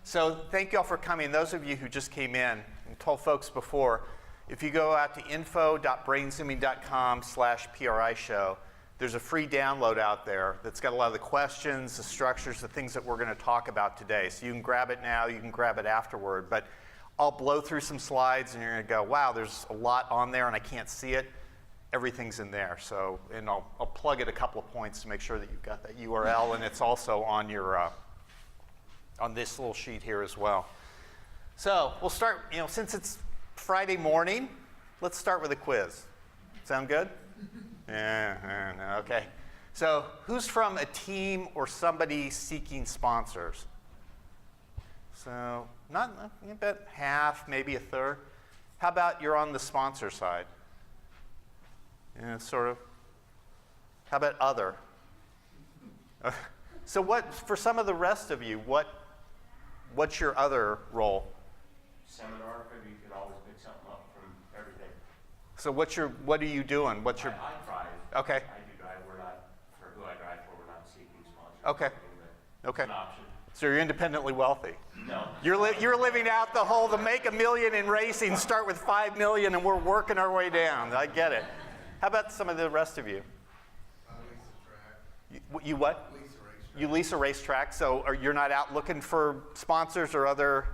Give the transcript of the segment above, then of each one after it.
So thank you all for coming. Those of you who just came in, and told folks before, if you go out to info.brainzooming.com/PRI show, there's a free download out there that's got a lot of the questions, the structures, the things that we're going to talk about today. So you can grab it now, you can grab it afterward, but I'll blow through some slides and you're going to go, wow, there's a lot on there and I can't see it. Everything's in there. So, and I'll plug it a couple of points to make sure that you've got that URL, and it's also on your on this little sheet here as well. So we'll start, since it's Friday morning, let's start with a quiz. Sound good? Yeah, okay. So who's from a team or somebody seeking sponsors? So not about half, maybe a third. How about you're on the sponsor side? Yeah, sort of. How about other? So what, for some of the rest of you, what's your other role? Seminar, maybe you could always pick something up from everything. So what are you doing? I drive. Okay. I do drive. We're not, for who I drive for, we're not seeking sponsors. Okay. It's an option. So you're independently wealthy. No. You're living out the make $1 million in racing, start with $5 million, and we're working our way down. I get it. How about some of the rest of you? I lease a track. You what? Lease a racetrack. You lease a racetrack, so you're not out looking for sponsors or other?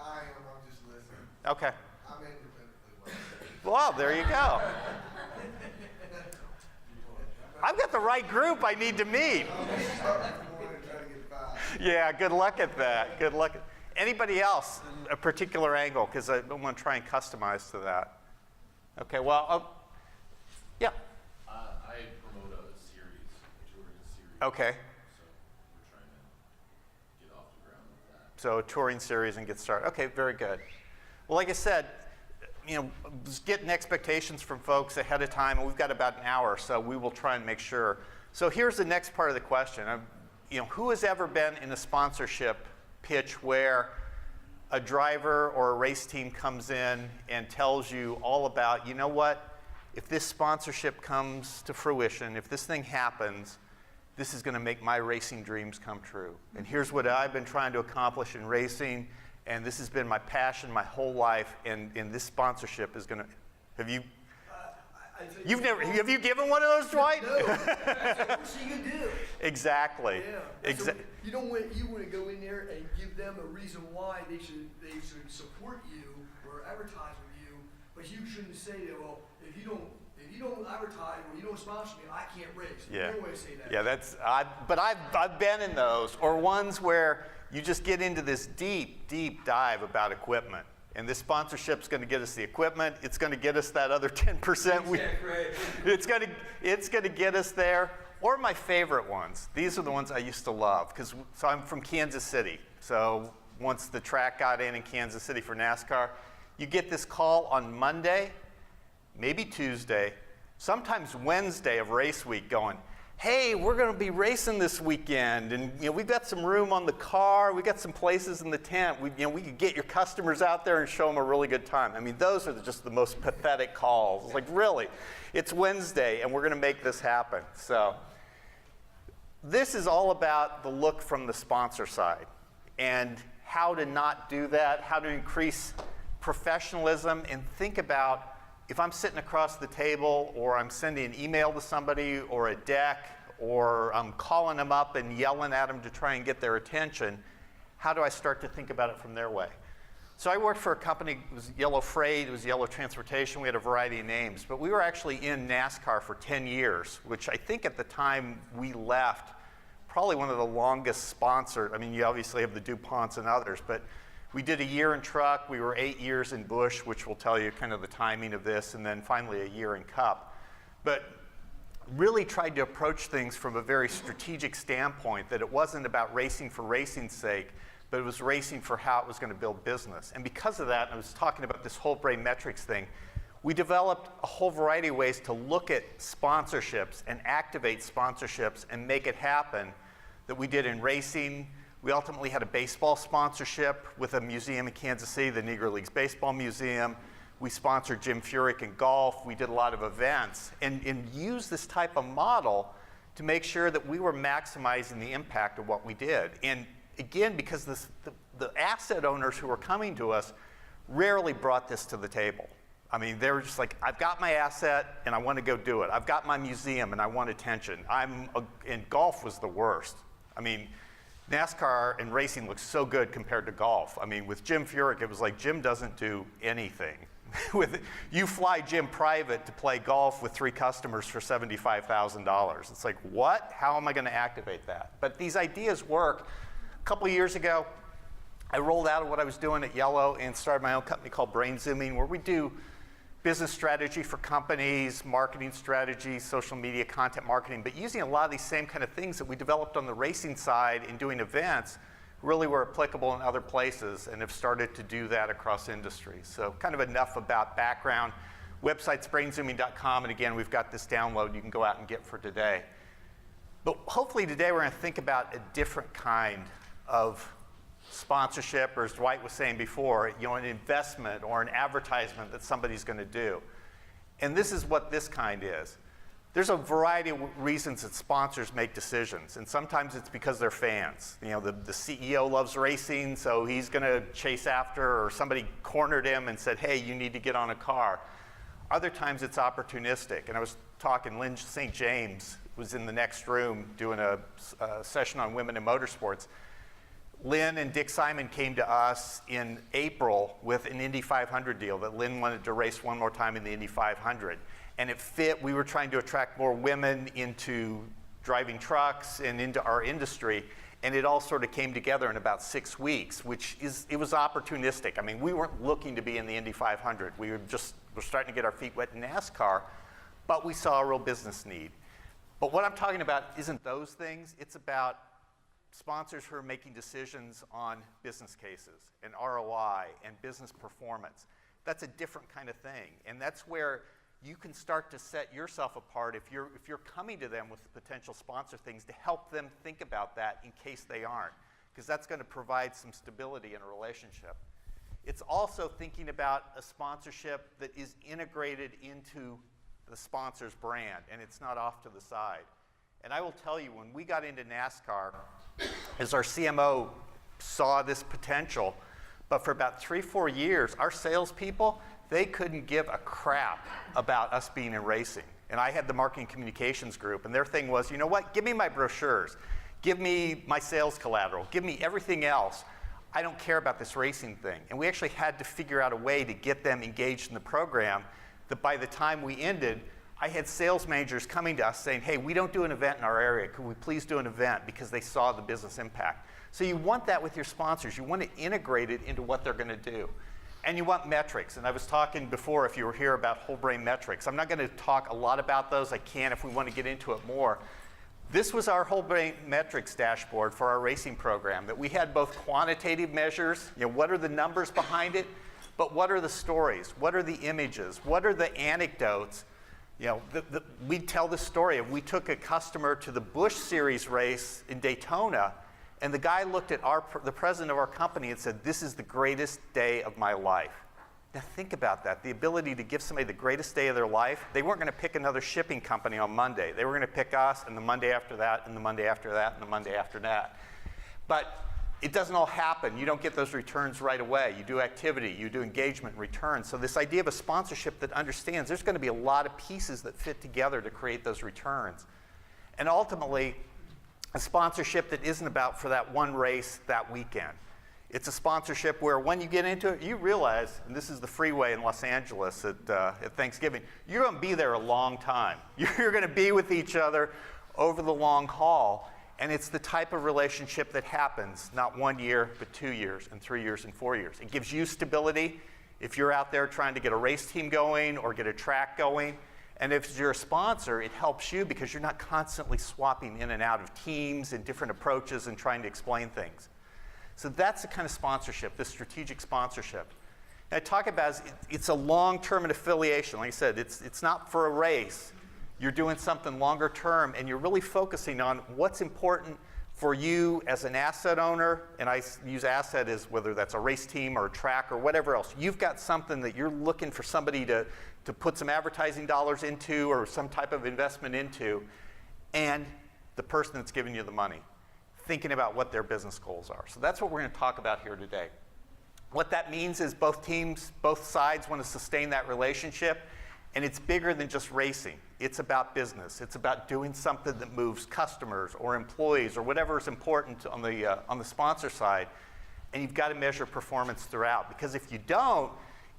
I am. I'm just listening. Okay. I'm independently wealthy. Well, there you go. I've got the right group I need to meet. Yeah, good luck at that. Good luck. Anybody else, a particular angle, because I want to try and customize to that. Okay, well, yeah. I promote a series, a touring series. Okay. So we're trying to get off the ground with that. So a touring series and get started. Okay, very good. Well, like I said, just getting expectations from folks ahead of time, and we've got about an hour, so we will try and make sure. So here's the next part of the question. Who has ever been in a sponsorship pitch where a driver or a race team comes in and tells you all about, you know what, if this sponsorship comes to fruition, if this thing happens, this is going to make my racing dreams come true. And here's what I've been trying to accomplish in racing, and this has been my passion my whole life, and this sponsorship is going to, have you given one of those, Dwight? No. That's what you can do. Exactly. Yeah. So you want to go in there and give them a reason why they should support you or advertise with you, but you shouldn't say that, well, if you don't advertise or you don't sponsor me, I can't race. Yeah. No way to say that. Yeah, but I've been in those, or ones where you just get into this deep dive about equipment. And this sponsorship's going to get us the equipment. It's going to get us that other 10%. It's going to get us there. Or my favorite ones. These are the ones I used to love. So I'm from Kansas City. So once the track got in Kansas City for NASCAR, you get this call on Monday, maybe Tuesday, sometimes Wednesday of race week going, hey, we're going to be racing this weekend, and we've got some room on the car, we've got some places in the tent, we could get your customers out there and show them a really good time. I mean, those are just the most pathetic calls. It's like, really, it's Wednesday and we're going to make this happen. So this is all about the look from the sponsor side and how to not do that, how to increase professionalism, and think about, if I'm sitting across the table or I'm sending an email to somebody or a deck or I'm calling them up and yelling at them to try and get their attention, how do I start to think about it from their way? So I worked for a company, it was Yellow Freight, it was Yellow Transportation, we had a variety of names, but we were actually in NASCAR for 10 years, which I think at the time we left, probably one of the longest sponsored. I mean, you obviously have the DuPonts and others, but we did a year in truck, we were 8 years in Busch, which will tell you kind of the timing of this, and then finally a year in Cup. But really tried to approach things from a very strategic standpoint, that it wasn't about racing for racing's sake, but it was racing for how it was going to build business. And because of that, I was talking about this whole brain metrics thing, we developed a whole variety of ways to look at sponsorships and activate sponsorships and make it happen that we did in racing. We ultimately had a baseball sponsorship with a museum in Kansas City, the Negro Leagues Baseball Museum. We sponsored Jim Furyk in golf. We did a lot of events and used this type of model to make sure that we were maximizing the impact of what we did. And again, because the asset owners who were coming to us rarely brought this to the table. I mean, they were just like, I've got my asset and I want to go do it. I've got my museum and I want attention. And golf was the worst. I mean, NASCAR and racing looks so good compared to golf. I mean, with Jim Furyk, it was like Jim doesn't do anything. You fly Jim private to play golf with 3 customers for $75,000. It's like, what? How am I going to activate that? But these ideas work. A couple of years ago, I rolled out of what I was doing at Yellow and started my own company called Brain Zooming, where we do business strategy for companies, marketing strategy, social media, content marketing, but using a lot of these same kind of things that we developed on the racing side in doing events really were applicable in other places and have started to do that across industries. So kind of enough about background. Website's brainzooming.com, and again, we've got this download you can go out and get for today. But hopefully today we're going to think about a different kind of sponsorship, or as Dwight was saying before, an investment or an advertisement that somebody's going to do. And this is what this kind is. There's a variety of reasons that sponsors make decisions, and sometimes it's because they're fans. The CEO loves racing, so he's going to chase after, or somebody cornered him and said, hey, you need to get on a car. Other times it's opportunistic, and I was talking, Lynn St. James was in the next room doing a session on women in motorsports. Lynn and Dick Simon came to us in April with an Indy 500 deal that Lynn wanted to race one more time in the Indy 500. And it fit. We were trying to attract more women into driving trucks and into our industry. And it all sort of came together in about 6 weeks, it was opportunistic. I mean, we weren't looking to be in the Indy 500. We're starting to get our feet wet in NASCAR, but we saw a real business need. But what I'm talking about isn't those things. It's about sponsors who are making decisions on business cases and ROI and business performance. That's a different kind of thing. And that's where you can start to set yourself apart if you're coming to them with potential sponsor things to help them think about that in case they aren't, because that's going to provide some stability in a relationship. It's also thinking about a sponsorship that is integrated into the sponsor's brand and it's not off to the side. And I will tell you, when we got into NASCAR, as our CMO saw this potential, but for about 3-4 years, our salespeople, they couldn't give a crap about us being in racing. And I had the marketing communications group, and their thing was, you know what, give me my brochures, give me my sales collateral, give me everything else. I don't care about this racing thing. And we actually had to figure out a way to get them engaged in the program that by the time we ended, I had sales managers coming to us saying, hey, we don't do an event in our area. Could we please do an event? Because they saw the business impact. So you want that with your sponsors. You want to integrate it into what they're going to do. And you want metrics. And I was talking before, if you were here, about whole brain metrics. I'm not going to talk a lot about those. I can if we want to get into it more. This was our whole brain metrics dashboard for our racing program, that we had both quantitative measures, what are the numbers behind it, but what are the stories? What are the images? What are the anecdotes? We'd tell the story of we took a customer to the Busch Series race in Daytona, and the guy looked at the president of our company and said, this is the greatest day of my life. Now think about that, the ability to give somebody the greatest day of their life. They weren't going to pick another shipping company on Monday. They were going to pick us, and the Monday after that, and the Monday after that, and the Monday after that. But it doesn't all happen. You don't get those returns right away. You do activity, you do engagement and returns. So this idea of a sponsorship that understands there's going to be a lot of pieces that fit together to create those returns. And ultimately, a sponsorship that isn't about for that one race that weekend. It's a sponsorship where when you get into it, you realize, and this is the freeway in Los Angeles at Thanksgiving, you're going to be there a long time. You're going to be with each other over the long haul. And it's the type of relationship that happens, not 1 year, but 2 years, and 3 years, and 4 years. It gives you stability if you're out there trying to get a race team going or get a track going. And if you're a sponsor, it helps you because you're not constantly swapping in and out of teams and different approaches and trying to explain things. So that's the kind of sponsorship, this strategic sponsorship. And I talk about it's a long-term affiliation. Like I said, it's not for a race. You're doing something longer term, and you're really focusing on what's important for you as an asset owner, and I use asset as whether that's a race team or a track or whatever else. You've got something that you're looking for somebody to put some advertising dollars into or some type of investment into, and the person that's giving you the money. thinking about what their business goals are. So that's what we're going to talk about here today. What that means is both teams, both sides want to sustain that relationship, and it's bigger than just racing. It's about business. It's about doing something that moves customers or employees or whatever is important on the sponsor side, and you've got to measure performance throughout. Because if you don't,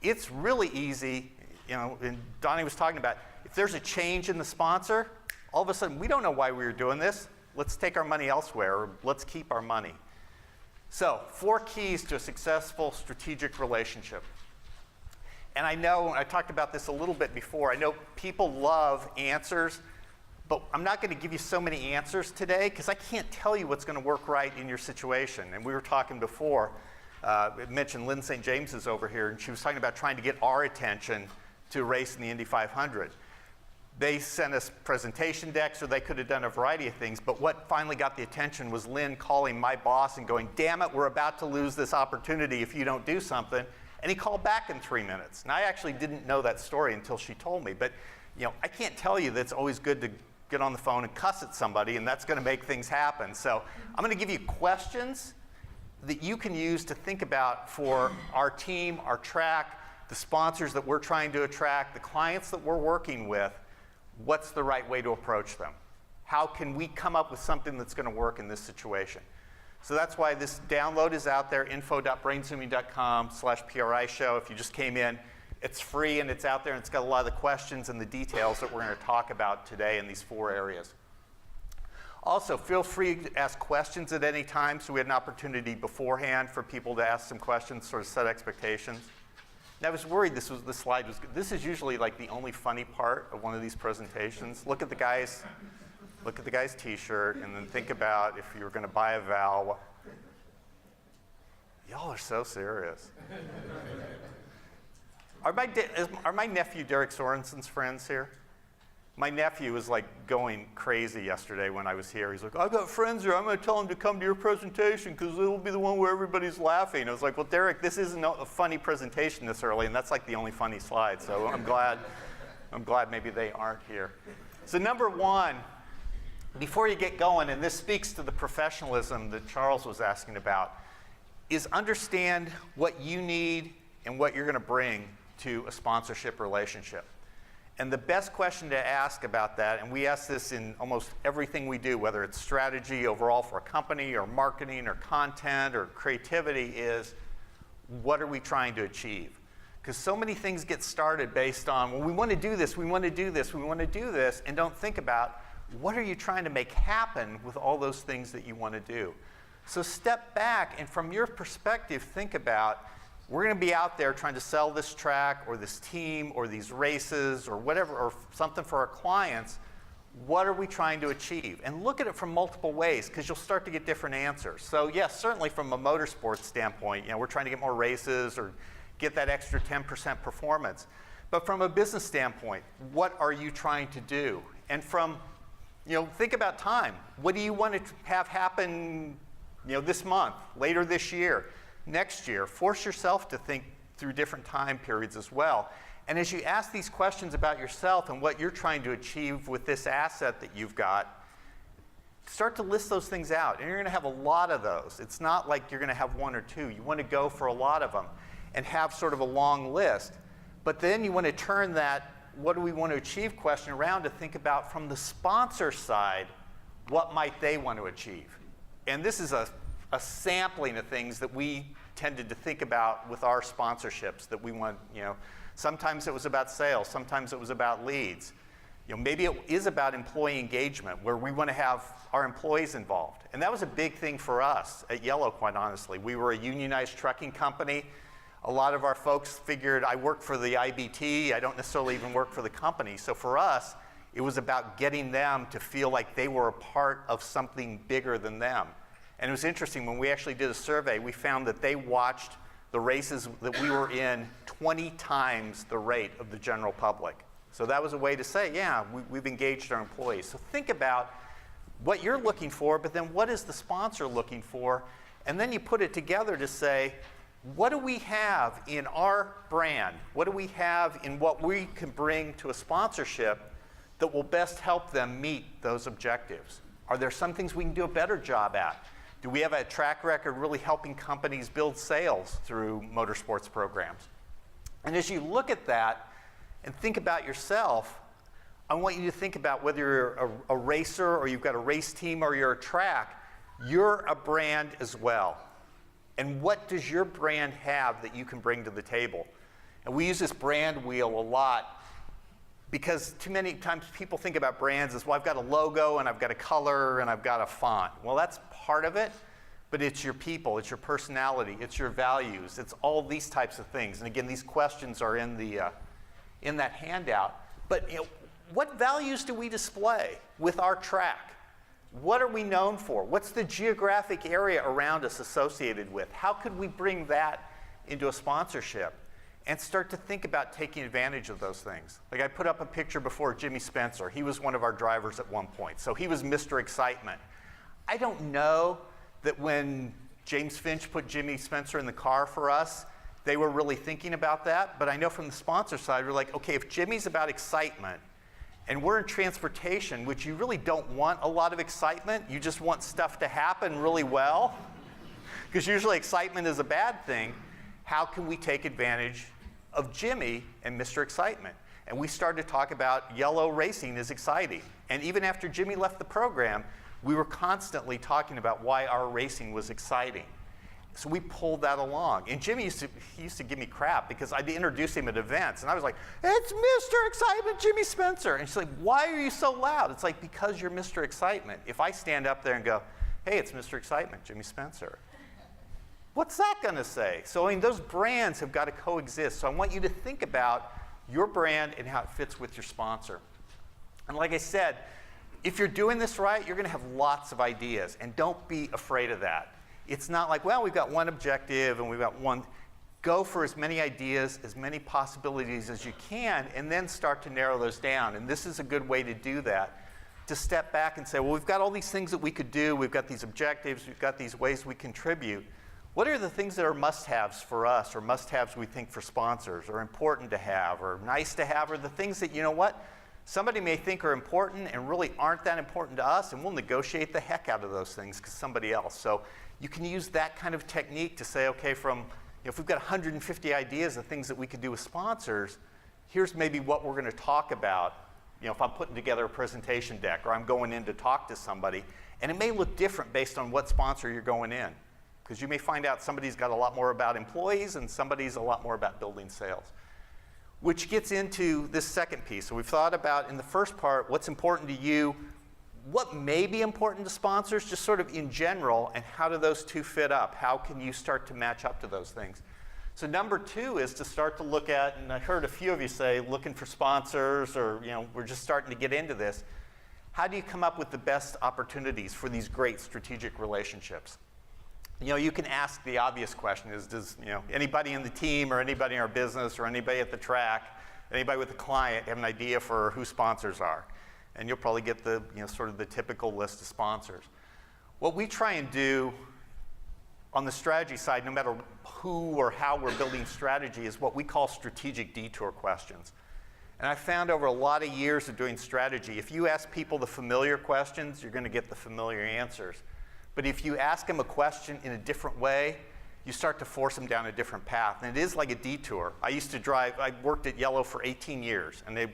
it's really easy, and Donnie was talking about, if there's a change in the sponsor, all of a sudden, we don't know why we were doing this. Let's take our money elsewhere, or let's keep our money. So, 4 keys to a successful strategic relationship. And I know, I talked about this a little bit before, I know people love answers, but I'm not going to give you so many answers today because I can't tell you what's going to work right in your situation. And we were talking before, I mentioned Lynn St. James is over here, and she was talking about trying to get our attention to a race in the Indy 500. They sent us presentation decks, or they could have done a variety of things, but what finally got the attention was Lynn calling my boss and going, damn it, we're about to lose this opportunity if you don't do something. And he called back in 3 minutes. And I actually didn't know that story until she told me. But I can't tell you that it's always good to get on the phone and cuss at somebody, and that's going to make things happen. So I'm going to give you questions that you can use to think about for our team, our track, the sponsors that we're trying to attract, the clients that we're working with. What's the right way to approach them? How can we come up with something that's going to work in this situation? So that's why this download is out there, info.brainzooming.com/PRI show. If you just came in, it's free and it's out there, and it's got a lot of the questions and the details that we're going to talk about today in these 4 areas. Also, feel free to ask questions at any time, so we had an opportunity beforehand for people to ask some questions, sort of set expectations. And I was worried this slide was good. This is usually like the only funny part of one of these presentations. Look at the guy's t-shirt, and then think about if you were going to buy a vowel. Y'all are so serious. Are my nephew Derek Sorensen's friends here? My nephew was like going crazy yesterday when I was here. He's like, I got friends here. I'm going to tell them to come to your presentation because it'll be the one where everybody's laughing. I was like, well, Derek, this isn't a funny presentation this early, and that's like the only funny slide. So I'm glad maybe they aren't here. So number 1, before you get going, and this speaks to the professionalism that Charles was asking about, is understand what you need and what you're going to bring to a sponsorship relationship. And the best question to ask about that, and we ask this in almost everything we do, whether it's strategy overall for a company or marketing or content or creativity, is what are we trying to achieve? Because so many things get started based on, well, we want to do this, we want to do this, we want to do this, and don't think about what are you trying to make happen with all those things that you want to do. So step back, and from your perspective, think about, we're going to be out there trying to sell this track or this team or these races or whatever, or something for our clients. What are we trying to achieve? And look at it from multiple ways, because you'll start to get different answers. So yes, certainly from a motorsports standpoint, we're trying to get more races or get that extra 10% performance. But from a business standpoint, what are you trying to do? And from, think about time. What do you want to have happen, this month, later this year, next year? Force yourself to think through different time periods as well. And as you ask these questions about yourself and what you're trying to achieve with this asset that you've got, start to list those things out. And you're going to have a lot of those. It's not like you're going to have 1 or 2. You want to go for a lot of them and have sort of a long list. But then you want to turn that what do we want to achieve question around to think about from the sponsor side, what might they want to achieve? And this is a sampling of things that we tended to think about with our sponsorships that we want, sometimes it was about sales, sometimes it was about leads. Maybe it is about employee engagement, where we want to have our employees involved. And that was a big thing for us at Yellow, quite honestly. We were a unionized trucking company. A lot of our folks figured, I work for the IBT, I don't necessarily even work for the company. So for us, it was about getting them to feel like they were a part of something bigger than them. And it was interesting, when we actually did a survey, we found that they watched the races that we were in 20 times the rate of the general public. So that was a way to say, yeah, we've engaged our employees. So think about what you're looking for, but then what is the sponsor looking for? And then you put it together to say, what do we have in our brand? What do we have in what we can bring to a sponsorship that will best help them meet those objectives? Are there some things we can do a better job at? Do we have a track record really helping companies build sales through motorsports programs? And as you look at that and think about yourself, I want you to think about whether you're a racer or you've got a race team or you're a track, you're a brand as well. And what does your brand have that you can bring to the table? And we use this brand wheel a lot because too many times people think about brands as, well, I've got a logo and I've got a color and I've got a font. Well, that's part of it, but it's your people, it's your personality, it's your values, it's all these types of things. And again, these questions are in that handout. But what values do we display with our track? What are we known for? What's the geographic area around us associated with? How could we bring that into a sponsorship and start to think about taking advantage of those things? Like I put up a picture before, Jimmy Spencer. He was one of our drivers at one point. So he was Mr. Excitement. I don't know that when James Finch put Jimmy Spencer in the car for us, they were really thinking about that. But I know from the sponsor side, we're like, okay, if Jimmy's about excitement, and we're in transportation, which you really don't want a lot of excitement. You just want stuff to happen really well, because usually excitement is a bad thing. How can we take advantage of Jimmy and Mr. Excitement? And we started to talk about yellow racing is exciting. And even after Jimmy left the program, we were constantly talking about why our racing was exciting. So we pulled that along. And Jimmy used to give me crap because I'd introduce him at events. And I was like, it's Mr. Excitement, Jimmy Spencer. And she's like, why are you so loud? It's like, because you're Mr. Excitement. If I stand up there and go, hey, it's Mr. Excitement, Jimmy Spencer, what's that going to say? So, I mean, those brands have got to coexist. So I want you to think about your brand and how it fits with your sponsor. And like I said, if you're doing this right, you're going to have lots of ideas. And don't be afraid of that. It's not like, well, we've got one objective and we've got one. Go for as many ideas, as many possibilities as you can, and then start to narrow those down. And this is a good way to do that, to step back and say, well, we've got all these things that we could do. We've got these objectives. We've got these ways we contribute. What are the things that are must-haves for us, or must-haves we think for sponsors, or important to have, or nice to have, or the things that, you know what, somebody may think are important and really aren't that important to us, and we'll negotiate the heck out of those things because somebody else. So you can use that kind of technique to say, okay, if we've got 150 ideas of things that we could do with sponsors, here's maybe what we're going to talk about. If I'm putting together a presentation deck or I'm going in to talk to somebody, and it may look different based on what sponsor you're going in, because you may find out somebody's got a lot more about employees and somebody's a lot more about building sales. Which gets into this second piece. So we've thought about, in the first part, what's important to you, what may be important to sponsors, just sort of in general, and how do those two fit up? How can you start to match up to those things? So number two is to start to look at, and I heard a few of you say, looking for sponsors, or we're just starting to get into this. How do you come up with the best opportunities for these great strategic relationships? You can ask the obvious question is, does anybody in the team or anybody in our business or anybody at the track, anybody with a client have an idea for who sponsors are? And you'll probably get the sort of the typical list of sponsors. What we try and do on the strategy side, no matter who or how we're building strategy, is what we call strategic detour questions. And I found over a lot of years of doing strategy, if you ask people the familiar questions, you're going to get the familiar answers. But if you ask them a question in a different way, you start to force them down a different path. And it is like a detour. I worked at Yellow for 18 years, and I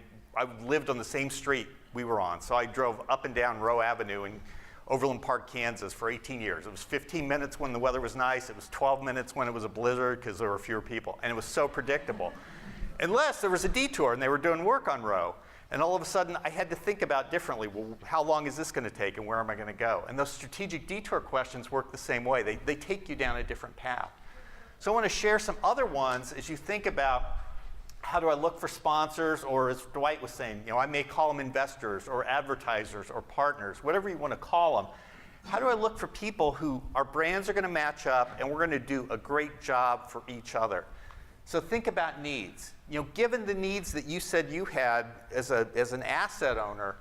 lived on the same street we were on. So I drove up and down Rowe Avenue in Overland Park, Kansas for 18 years. It was 15 minutes when the weather was nice. It was 12 minutes when it was a blizzard because there were fewer people. And it was so predictable. Unless there was a detour and they were doing work on Rowe. And all of a sudden, I had to think about differently. Well, how long is this going to take and where am I going to go? And those strategic detour questions work the same way. They take you down a different path. So I want to share some other ones as you think about how do I look for sponsors, or as Dwight was saying, I may call them investors or advertisers or partners, whatever you want to call them. How do I look for people who our brands are going to match up and we're going to do a great job for each other? So think about needs. Given the needs that you said you had as an asset owner,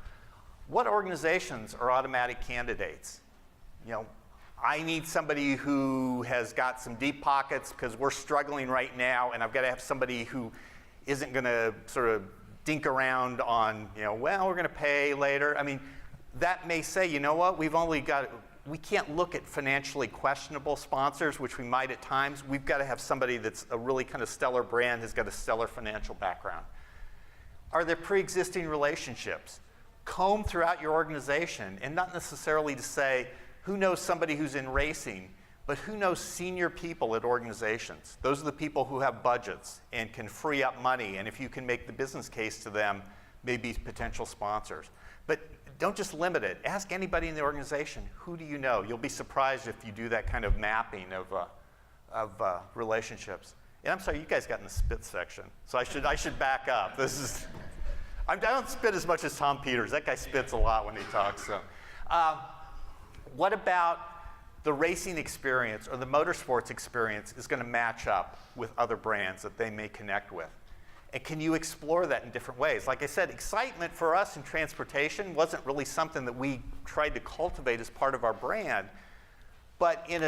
what organizations are automatic candidates? I need somebody who has got some deep pockets because we're struggling right now, and I've got to have somebody who isn't going to sort of dink around on, well, we're going to pay later. I mean, that may say, you know what, we've we can't look at financially questionable sponsors, which we might at times. We've got to have somebody that's a really kind of stellar brand, has got a stellar financial background. Are there pre-existing relationships? Comb throughout your organization, and not necessarily to say who knows somebody who's in racing, but who knows senior people at organizations. Those are the people who have budgets and can free up money, and if you can make the business case to them, maybe potential sponsors. But don't just limit it. Ask anybody in the organization, who do you know? You'll be surprised if you do that kind of mapping of relationships. And I'm sorry, you guys got in the spit section, so I should back up. I don't spit as much as Tom Peters. That guy spits a lot when he talks. So, what about the racing experience or the motorsports experience is going to match up with other brands that they may connect with? And can you explore that in different ways? Like I said, excitement for us in transportation wasn't really something that we tried to cultivate as part of our brand. But in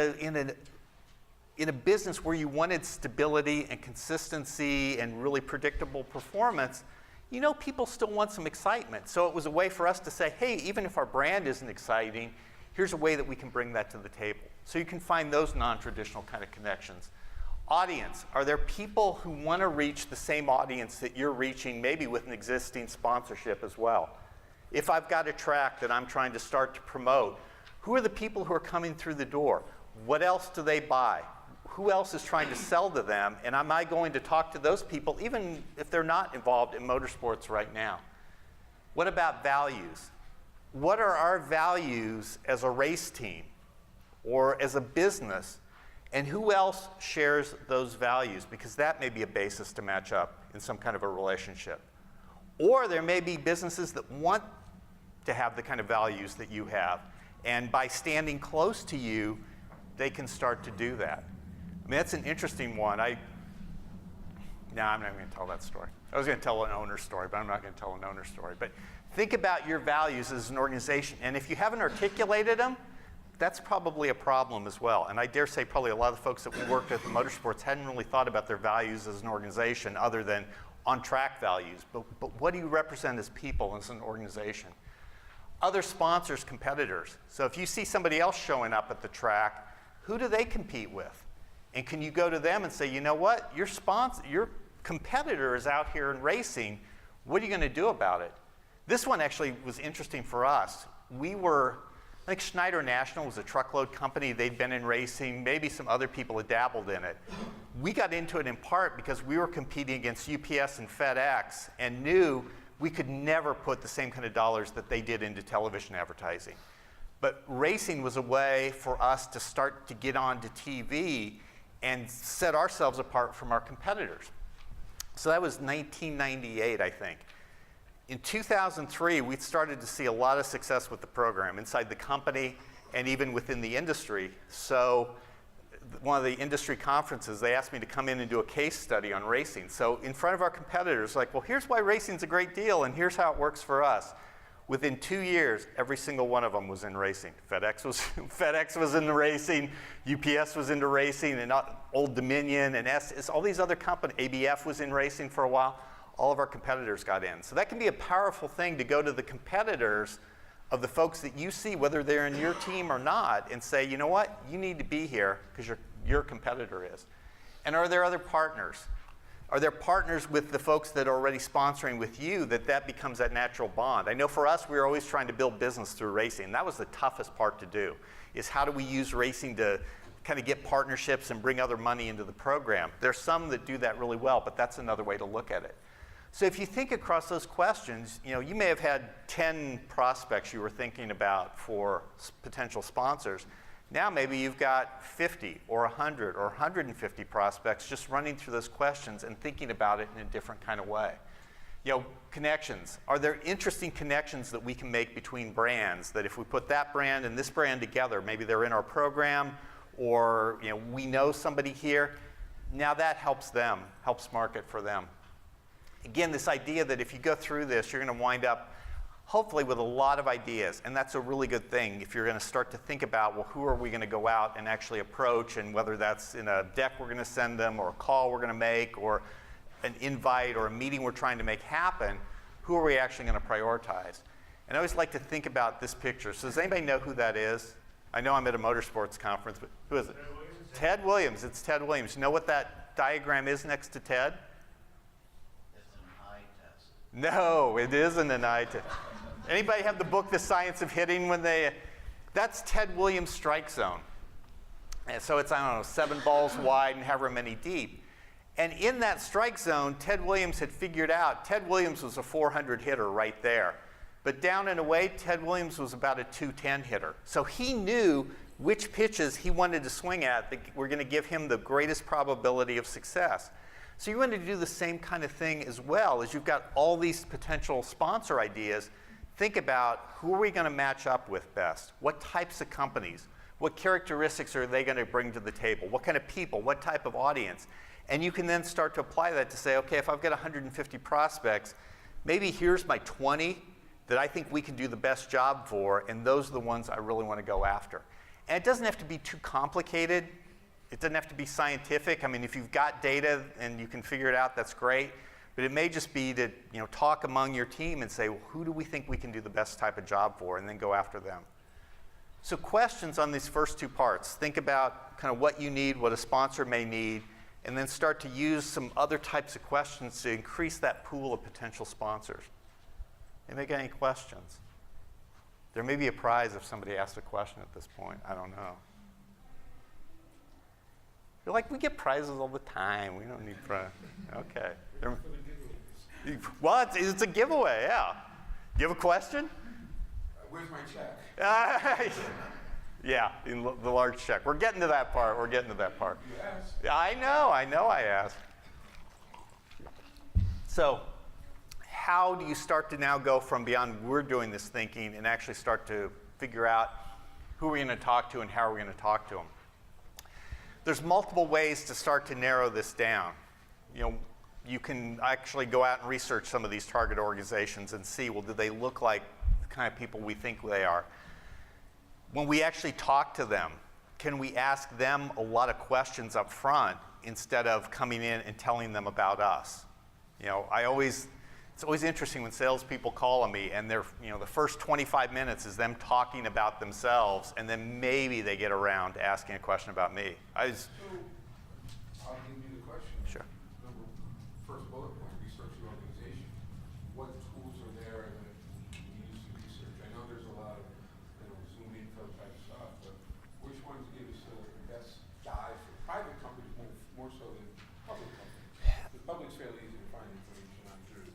a business where you wanted stability and consistency and really predictable performance, you know people still want some excitement. So it was a way for us to say, hey, even if our brand isn't exciting, here's a way that we can bring that to the table. So you can find those non-traditional kind of connections. Audience, are there people who want to reach the same audience that you're reaching, maybe with an existing sponsorship as well? If I've got a track that I'm trying to start to promote, who are the people who are coming through the door? What else do they buy? Who else is trying to sell to them? And am I going to talk to those people, even if they're not involved in motorsports right now? What about values? What are our values as a race team or as a business? And who else shares those values? Because that may be a basis to match up in some kind of a relationship. Or there may be businesses that want to have the kind of values that you have. And by standing close to you, they can start to do that. I mean, that's an interesting one. I'm not going to tell that story. I was going to tell an owner story, but I'm not going to tell an owner story. But think about your values as an organization. And if you haven't articulated them, that's probably a problem as well. And I dare say probably a lot of the folks that we worked with in motorsports hadn't really thought about their values as an organization other than on-track values. But what do you represent as people, as an organization? Other sponsors, competitors. So if you see somebody else showing up at the track, who do they compete with? And can you go to them and say, you know what, your competitor is out here in racing. What are you going to do about it? This one actually was interesting for us. I think Schneider National was a truckload company. They'd been in racing. Maybe some other people had dabbled in it. We got into it in part because we were competing against UPS and FedEx and knew we could never put the same kind of dollars that they did into television advertising. But racing was a way for us to start to get onto TV and set ourselves apart from our competitors. So that was 1998, I think. In 2003, we started to see a lot of success with the program inside the company and even within the industry. So one of the industry conferences, they asked me to come in and do a case study on racing. So in front of our competitors, like, well, here's why racing's a great deal, and here's how it works for us. Within 2 years, every single one of them was in racing. FedEx was in the racing, UPS was into racing, and Old Dominion, and all these other companies, ABF was in racing for a while. All of our competitors got in. So that can be a powerful thing to go to the competitors of the folks that you see, whether they're in your team or not, and say, you know what, you need to be here because your competitor is. And are there other partners? Are there partners with the folks that are already sponsoring with you that becomes that natural bond? I know for us, we were always trying to build business through racing. That was the toughest part to do, is how do we use racing to kind of get partnerships and bring other money into the program. There's some that do that really well, but that's another way to look at it. So if you think across those questions, you may have had 10 prospects you were thinking about for potential sponsors. Now maybe you've got 50 or 100 or 150 prospects just running through those questions and thinking about it in a different kind of way. Connections. Are there interesting connections that we can make between brands that if we put that brand and this brand together, maybe they're in our program or we know somebody here, now that helps them, helps market for them. Again, this idea that if you go through this, you're going to wind up hopefully with a lot of ideas, and that's a really good thing if you're going to start to think about, well, who are we going to go out and actually approach, and whether that's in a deck we're going to send them or a call we're going to make or an invite or a meeting we're trying to make happen, who are we actually going to prioritize? And I always like to think about this picture. So does anybody know who that is? I know I'm at a motorsports conference, but who is it? Ted Williams. It's Ted Williams. You know what that diagram is next to Ted? It's an eye test. No, it isn't an eye test. Anybody have the book, The Science of Hitting, when they, that's Ted Williams' strike zone. And so it's, I don't know, 7 balls wide and however many deep. And in that strike zone, Ted Williams had figured out, Ted Williams was a 400 hitter right there. But down and away, Ted Williams was about a 210 hitter. So he knew which pitches he wanted to swing at that were going to give him the greatest probability of success. So you want to do the same kind of thing as well. As you've got all these potential sponsor ideas, think about who are we going to match up with best? What types of companies? What characteristics are they going to bring to the table? What kind of people? What type of audience? And you can then start to apply that to say, okay, if I've got 150 prospects, maybe here's my 20 that I think we can do the best job for, and those are the ones I really want to go after. And it doesn't have to be too complicated. It doesn't have to be scientific. I mean, if you've got data and you can figure it out, that's great. But it may just be to talk among your team and say, well, who do we think we can do the best type of job for, and then go after them. So questions on these first 2 parts. Think about kind of what you need, what a sponsor may need, and then start to use some other types of questions to increase that pool of potential sponsors. Anybody got any questions? There may be a prize if somebody asks a question at this point. I don't know. You're like, we get prizes all the time. We don't need prizes. Okay. Well, it's a giveaway, yeah. You have a question? Where's my check? Yeah, in the large check. We're getting to that part. We're getting to that part. You asked. I know I asked. So, how do you start to now go from beyond we're doing this thinking and actually start to figure out who we're going to talk to and how we're going to talk to them? There's multiple ways to start to narrow this down. You can actually go out and research some of these target organizations and see, well, do they look like the kind of people we think they are? When we actually talk to them, can we ask them a lot of questions up front instead of coming in and telling them about us? It's always interesting when salespeople call on me and they're, the first 25 minutes is them talking about themselves, and then maybe they get around to asking a question about me. So, I'll give you the question. Sure. First bullet point, research the organization. What tools are there that you use to research? I know there's a lot of Zoom info type stuff, but which ones give us the best guide for private companies more so than public companies? The public's fairly easy to find information on through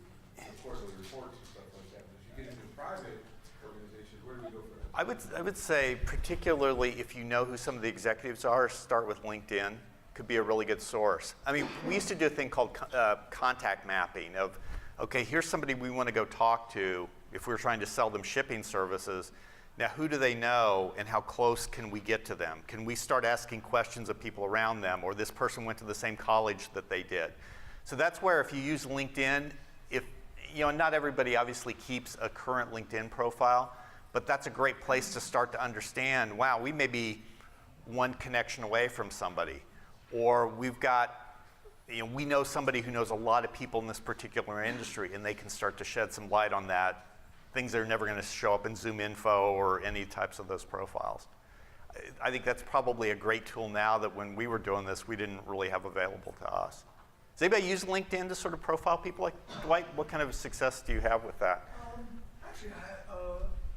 quarterly reports and stuff like that. But if you get into private organizations, where do we go for that? I would say, particularly if you know who some of the executives are, start with LinkedIn. Could be a really good source. I mean, we used to do a thing called contact mapping of, okay, here's somebody we want to go talk to if we're trying to sell them shipping services. Now, who do they know and how close can we get to them? Can we start asking questions of people around them, or this person went to the same college that they did? So that's where if you use LinkedIn, not everybody obviously keeps a current LinkedIn profile, but that's a great place to start to understand, wow, we may be one connection away from somebody. Or we've got, we know somebody who knows a lot of people in this particular industry, and they can start to shed some light on that, things that are never going to show up in Zoom info or any types of those profiles. I think that's probably a great tool now that when we were doing this, we didn't really have available to us. Does anybody use LinkedIn to sort of profile people? Like Dwight, what kind of success do you have with that? Actually,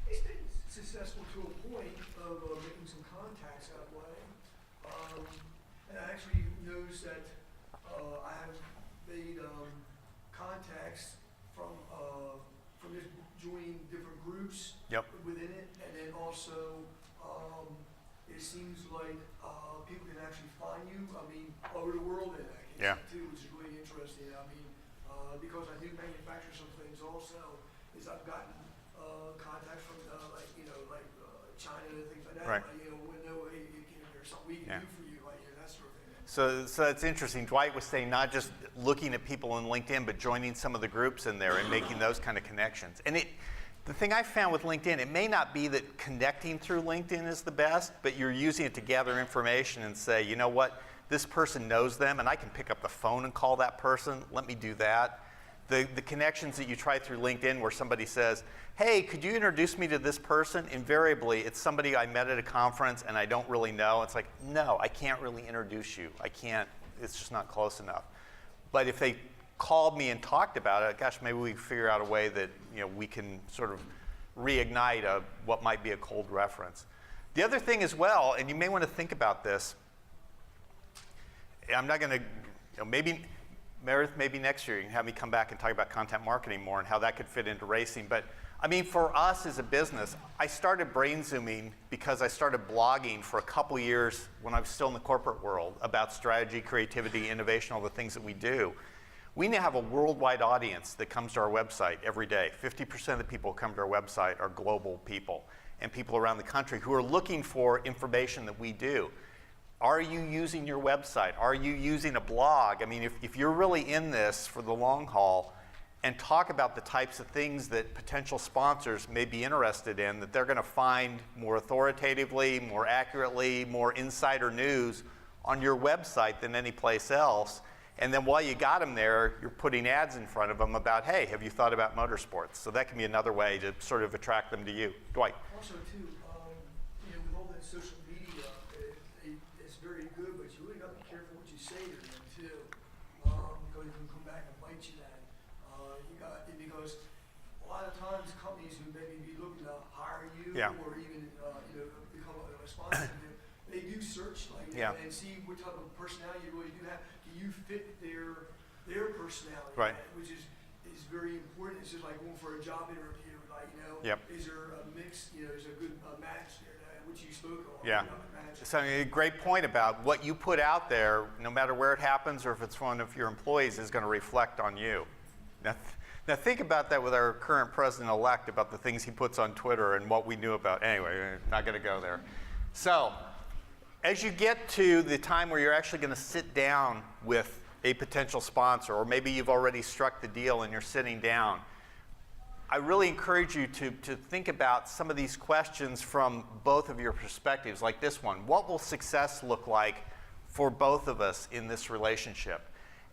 it's been successful to a point of making some contacts that way. And I actually noticed that I have made contacts from just joining different groups within it, and then also it seems like people can actually find you. I mean, over the world in that case too, which is really interesting. I mean, because I do manufacture some things also, is I've gotten contacts from China and things like that. Right. There's something we can do for you, that sort of thing. So that's interesting. Dwight was saying not just looking at people on LinkedIn, but joining some of the groups in there and making those kind of connections. And the thing I found with LinkedIn, it may not be that connecting through LinkedIn is the best, but you're using it to gather information and say, you know what, this person knows them, and I can pick up the phone and call that person. Let me do that. The connections that you try through LinkedIn where somebody says, hey, could you introduce me to this person? Invariably, it's somebody I met at a conference and I don't really know. It's like, no, I can't really introduce you. I can't, it's just not close enough. But if they called me and talked about it, gosh, maybe we can figure out a way that we can sort of reignite what might be a cold reference. The other thing as well, and you may want to think about this, I'm not going to, maybe, Meredith, maybe next year you can have me come back and talk about content marketing more and how that could fit into racing. But I mean, for us as a business, I started brain zooming because I started blogging for a couple years when I was still in the corporate world about strategy, creativity, innovation, all the things that we do. We now have a worldwide audience that comes to our website every day. 50% of the people who come to our website are global people and people around the country who are looking for information that we do. Are you using your website? Are you using a blog? I mean, if you're really in this for the long haul, and talk about the types of things that potential sponsors may be interested in, that they're going to find more authoritatively, more accurately, more insider news on your website than any place else. And then while you got them there, you're putting ads in front of them about, hey, have you thought about motorsports? So that can be another way to sort of attract them to you. Dwight. Also, too, with all that social media, it's very good, but you really got to be careful what you say to them, too, because it can come back and bite you then. Because a lot of times companies who maybe be looking to hire you or even become a sponsor, they do search like that and see what type of personality you really do have. Do you fit their personality? Right. Which is very important. It's just like going for a job interview. Like is there a mix? Is there a good match there? Which you spoke on. Yeah. So a great point about what you put out there, no matter where it happens or if it's one of your employees, is going to reflect on you. Now think about that with our current president-elect, about the things he puts on Twitter and what we knew about. Anyway, we're not going to go there. So as you get to the time where you're actually going to sit down with a potential sponsor, or maybe you've already struck the deal and you're sitting down, I really encourage you to think about some of these questions from both of your perspectives, like this one. What will success look like for both of us in this relationship?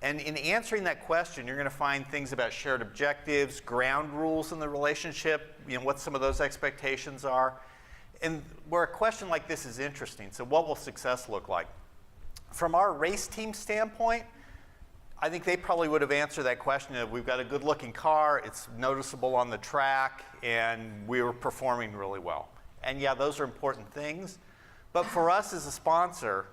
And in answering that question, you're going to find things about shared objectives, ground rules in the relationship, what some of those expectations are. And where a question like this is interesting, so what will success look like? From our race team standpoint, I think they probably would have answered that question of, we've got a good looking car, it's noticeable on the track, and we were performing really well. And yeah, those are important things. But for us as a sponsor,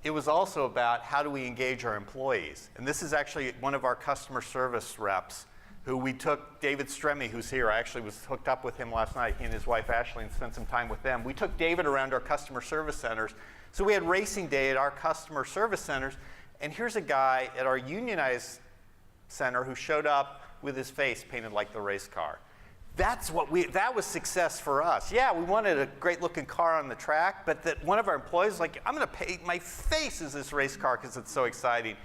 it was also about how do we engage our employees. And this is actually one of our customer service reps who we took, David Stremme, who's here. I actually was hooked up with him last night, he and his wife Ashley, and spent some time with them. We took David around our customer service centers. So we had racing day at our customer service centers. And here's a guy at our unionized center who showed up with his face painted like the race car. That was success for us. Yeah, we wanted a great looking car on the track, but that one of our employees was like, I'm going to paint my face as this race car because it's so exciting.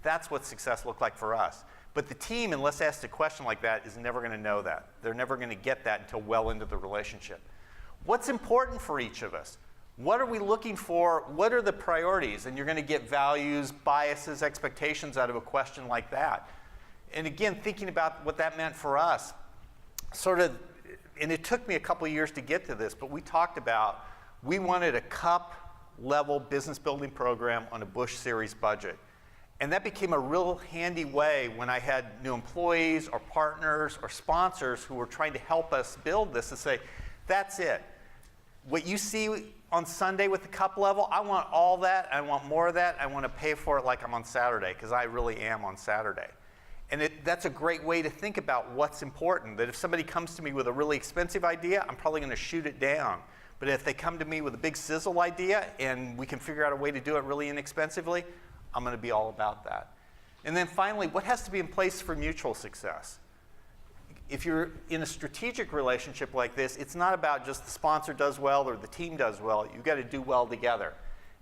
That's what success looked like for us. But the team, unless asked a question like that, is never going to know that. They're never going to get that until well into the relationship. What's important for each of us? What are we looking for? What are the priorities? And you're going to get values, biases, expectations out of a question like that. And again, thinking about what that meant for us, and it took me a couple of years to get to this, but we talked about, we wanted a cup level business building program on a Busch Series budget. And that became a real handy way when I had new employees or partners or sponsors who were trying to help us build this to say, that's it. What you see on Sunday with the cup level, I want all that, I want more of that, I want to pay for it like I'm on Saturday, because I really am on Saturday. And that's a great way to think about what's important, that if somebody comes to me with a really expensive idea, I'm probably going to shoot it down. But if they come to me with a big sizzle idea and we can figure out a way to do it really inexpensively, I'm going to be all about that. And then finally, what has to be in place for mutual success? If you're in a strategic relationship like this, it's not about just the sponsor does well or the team does well. You've got to do well together.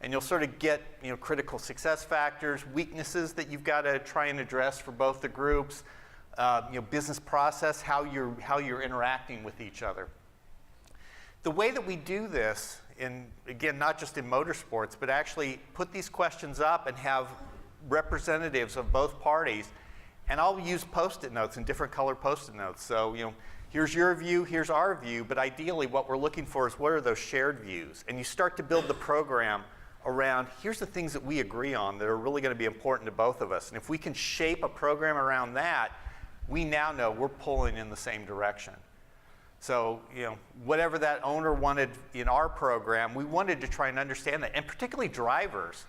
And you'll sort of get critical success factors, weaknesses that you've got to try and address for both the groups, business process, how you're interacting with each other. The way that we do this, again, not just in motorsports, but actually put these questions up and have representatives of both parties And I'll use Post-it notes and different color Post-it notes. So, here's your view, here's our view, but ideally what we're looking for is what are those shared views? And you start to build the program around, here's the things that we agree on that are really going to be important to both of us. And if we can shape a program around that, we now know we're pulling in the same direction. So, whatever that owner wanted in our program, we wanted to try and understand that. And particularly drivers.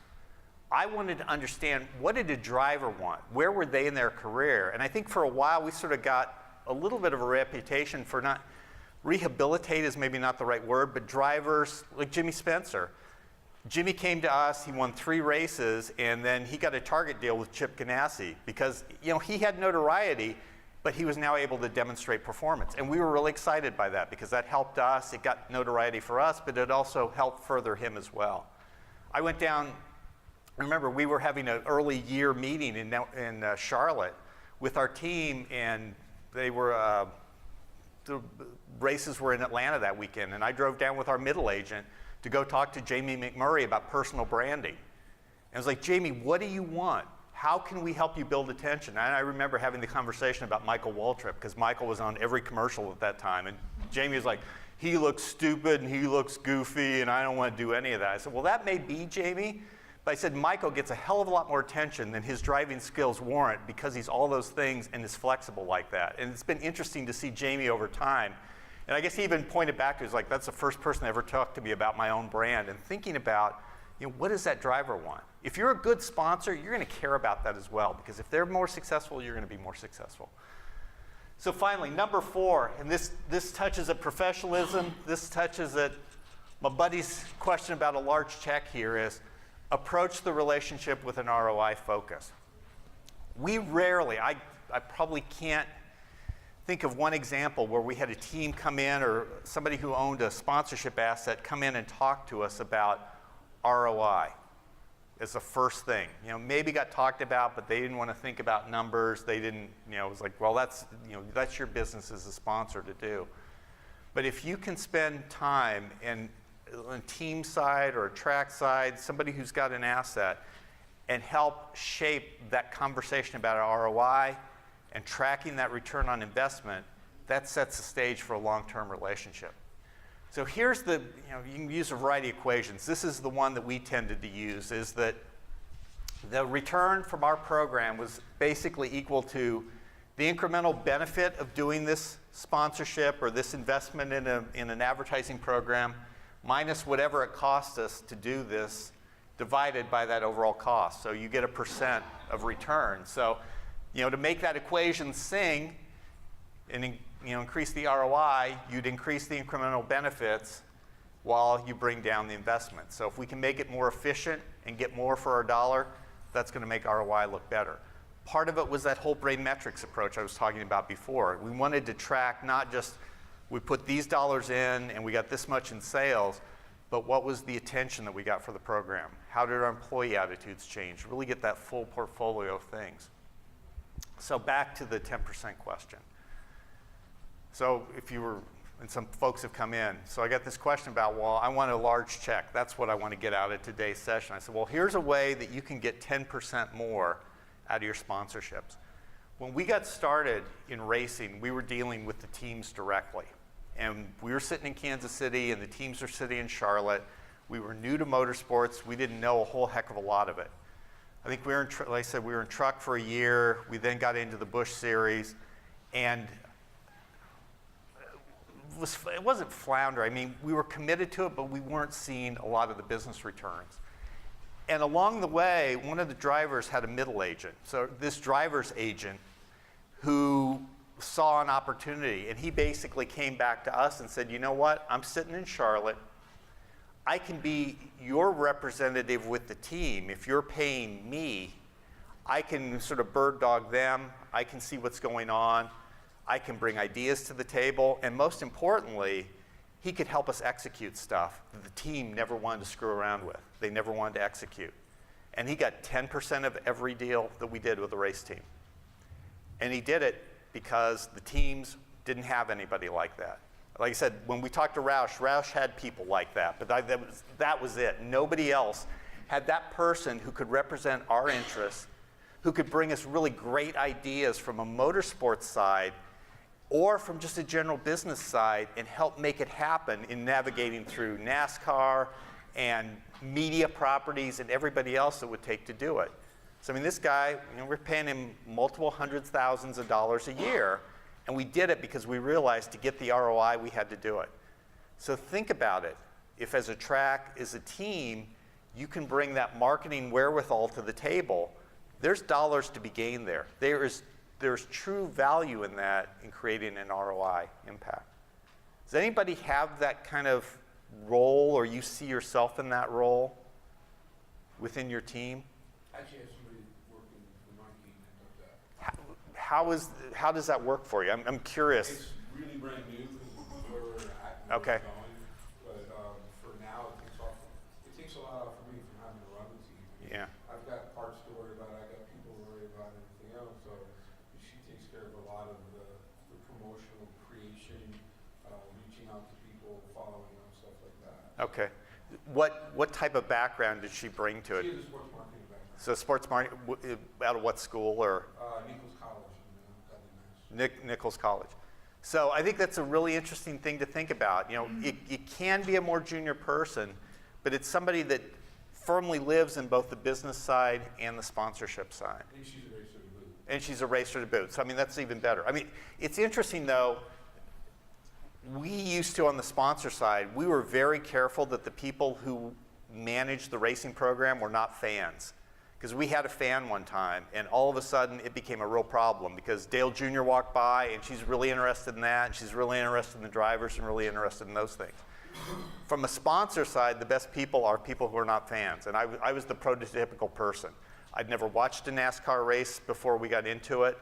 I wanted to understand, what did a driver want? Where were they in their career? And I think for a while we sort of got a little bit of a reputation for not, rehabilitate is maybe not the right word, but drivers like Jimmy Spencer. Jimmy came to us, he won 3 races, and then he got a Target deal with Chip Ganassi because, he had notoriety, but he was now able to demonstrate performance. And we were really excited by that because that helped us. It got notoriety for us, but it also helped further him as well. I went down, remember, we were having an early year meeting in Charlotte with our team, and they were, the races were in Atlanta that weekend, and I drove down with our middle agent to go talk to Jamie McMurray about personal branding. And I was like, Jamie, what do you want? How can we help you build attention? And I remember having the conversation about Michael Waltrip, because Michael was on every commercial at that time. And Jamie was like, he looks stupid and he looks goofy and I don't want to do any of that. I said, well, that may be Jamie. But I said, Michael gets a hell of a lot more attention than his driving skills warrant because he's all those things and is flexible like that. And it's been interesting to see Jamie over time. And I guess he even pointed back to, he's like, that's the first person that ever talked to me about my own brand and thinking about, what does that driver want? If you're a good sponsor, you're going to care about that as well, because if they're more successful, you're going to be more successful. So finally, number 4, and this touches at professionalism, this touches at my buddy's question about a large check here is, approach the relationship with an ROI focus. We rarely, I probably can't think of one example where we had a team come in or somebody who owned a sponsorship asset come in and talk to us about ROI as the first thing. Maybe got talked about, but they didn't want to think about numbers. They didn't, it was like, well, that's your business as a sponsor to do. But if you can spend time on a team side or a track side, somebody who's got an asset, and help shape that conversation about ROI and tracking that return on investment, that sets the stage for a long-term relationship. So here's the, you can use a variety of equations. This is the one that we tended to use, is that the return from our program was basically equal to the incremental benefit of doing this sponsorship or this investment in an advertising program minus whatever it cost us to do this divided by that overall cost. So you get a % of return. So, to make that equation sing and increase the ROI, you'd increase the incremental benefits while you bring down the investment. So if we can make it more efficient and get more for our dollar, that's going to make ROI look better. Part of it was that whole brain metrics approach I was talking about before. We wanted to track not just we put these dollars in and we got this much in sales, but what was the attention that we got for the program? How did our employee attitudes change? Really get that full portfolio of things. So back to the 10% question. So and some folks have come in. So I got this question about, well, I want a large check. That's what I want to get out of today's session. I said, well, here's a way that you can get 10% more out of your sponsorships. When we got started in racing, we were dealing with the teams directly. And we were sitting in Kansas City, and the teams were sitting in Charlotte. We were new to motorsports. We didn't know a whole heck of a lot of it. I think we were like I said, we were in truck for a year. We then got into the Busch Series, and it wasn't flounder. I mean, we were committed to it, but we weren't seeing a lot of the business returns. And along the way, one of the drivers had a middle agent. So this driver's agent who saw an opportunity, and he basically came back to us and said, you know what, I'm sitting in Charlotte. I can be your representative with the team. If you're paying me, I can sort of bird dog them. I can see what's going on. I can bring ideas to the table. And most importantly, he could help us execute stuff that the team never wanted to screw around with. They never wanted to execute. And he got 10% of every deal that we did with the race team. And he did it because the teams didn't have anybody like that. Like I said, when we talked to Roush had people like that, but that was it. Nobody else had that person who could represent our interests, who could bring us really great ideas from a motorsports side or from just a general business side and help make it happen in navigating through NASCAR and media properties and everybody else it would take to do it. So I mean, this guy, we're paying him multiple hundreds of thousands of dollars a year, and we did it because we realized to get the ROI, we had to do it. So think about it. If as a track, as a team, you can bring that marketing wherewithal to the table, there's dollars to be gained there. There's true value in that in creating an ROI impact. Does anybody have that kind of role, or you see yourself in that role within your team? Actually, I have somebody working for my team that does that. How does that work for you? I'm curious. It's really brand new because where we're at and Okay. where we're going. But for now, it takes a lot off for me from having to run the team. Yeah. I've got parts to worry about. I got people to worry about, and everything else. So she takes care of a lot of the promotional creation, reaching out to people, following them, stuff like that. Okay. What type of background did she bring to She it? has a sports marketing background. So sports marketing, out of what school or? Nichols College in Dudley, Mass. Nichols College. So I think that's a really interesting thing to think about. It can be a more junior person, but it's somebody that firmly lives in both the business side and the sponsorship side. And she's a racer to boot. And she's a racer to boot. So I mean, that's even better. I mean, it's interesting though, we used to, on the sponsor side, we were very careful that the people who managed the racing program were not fans. Because we had a fan one time, and all of a sudden it became a real problem because Dale Jr. walked by, and she's really interested in that, and she's really interested in the drivers and really interested in those things. From a sponsor side, the best people are people who are not fans, and I was the prototypical person. I'd never watched a NASCAR race before we got into it,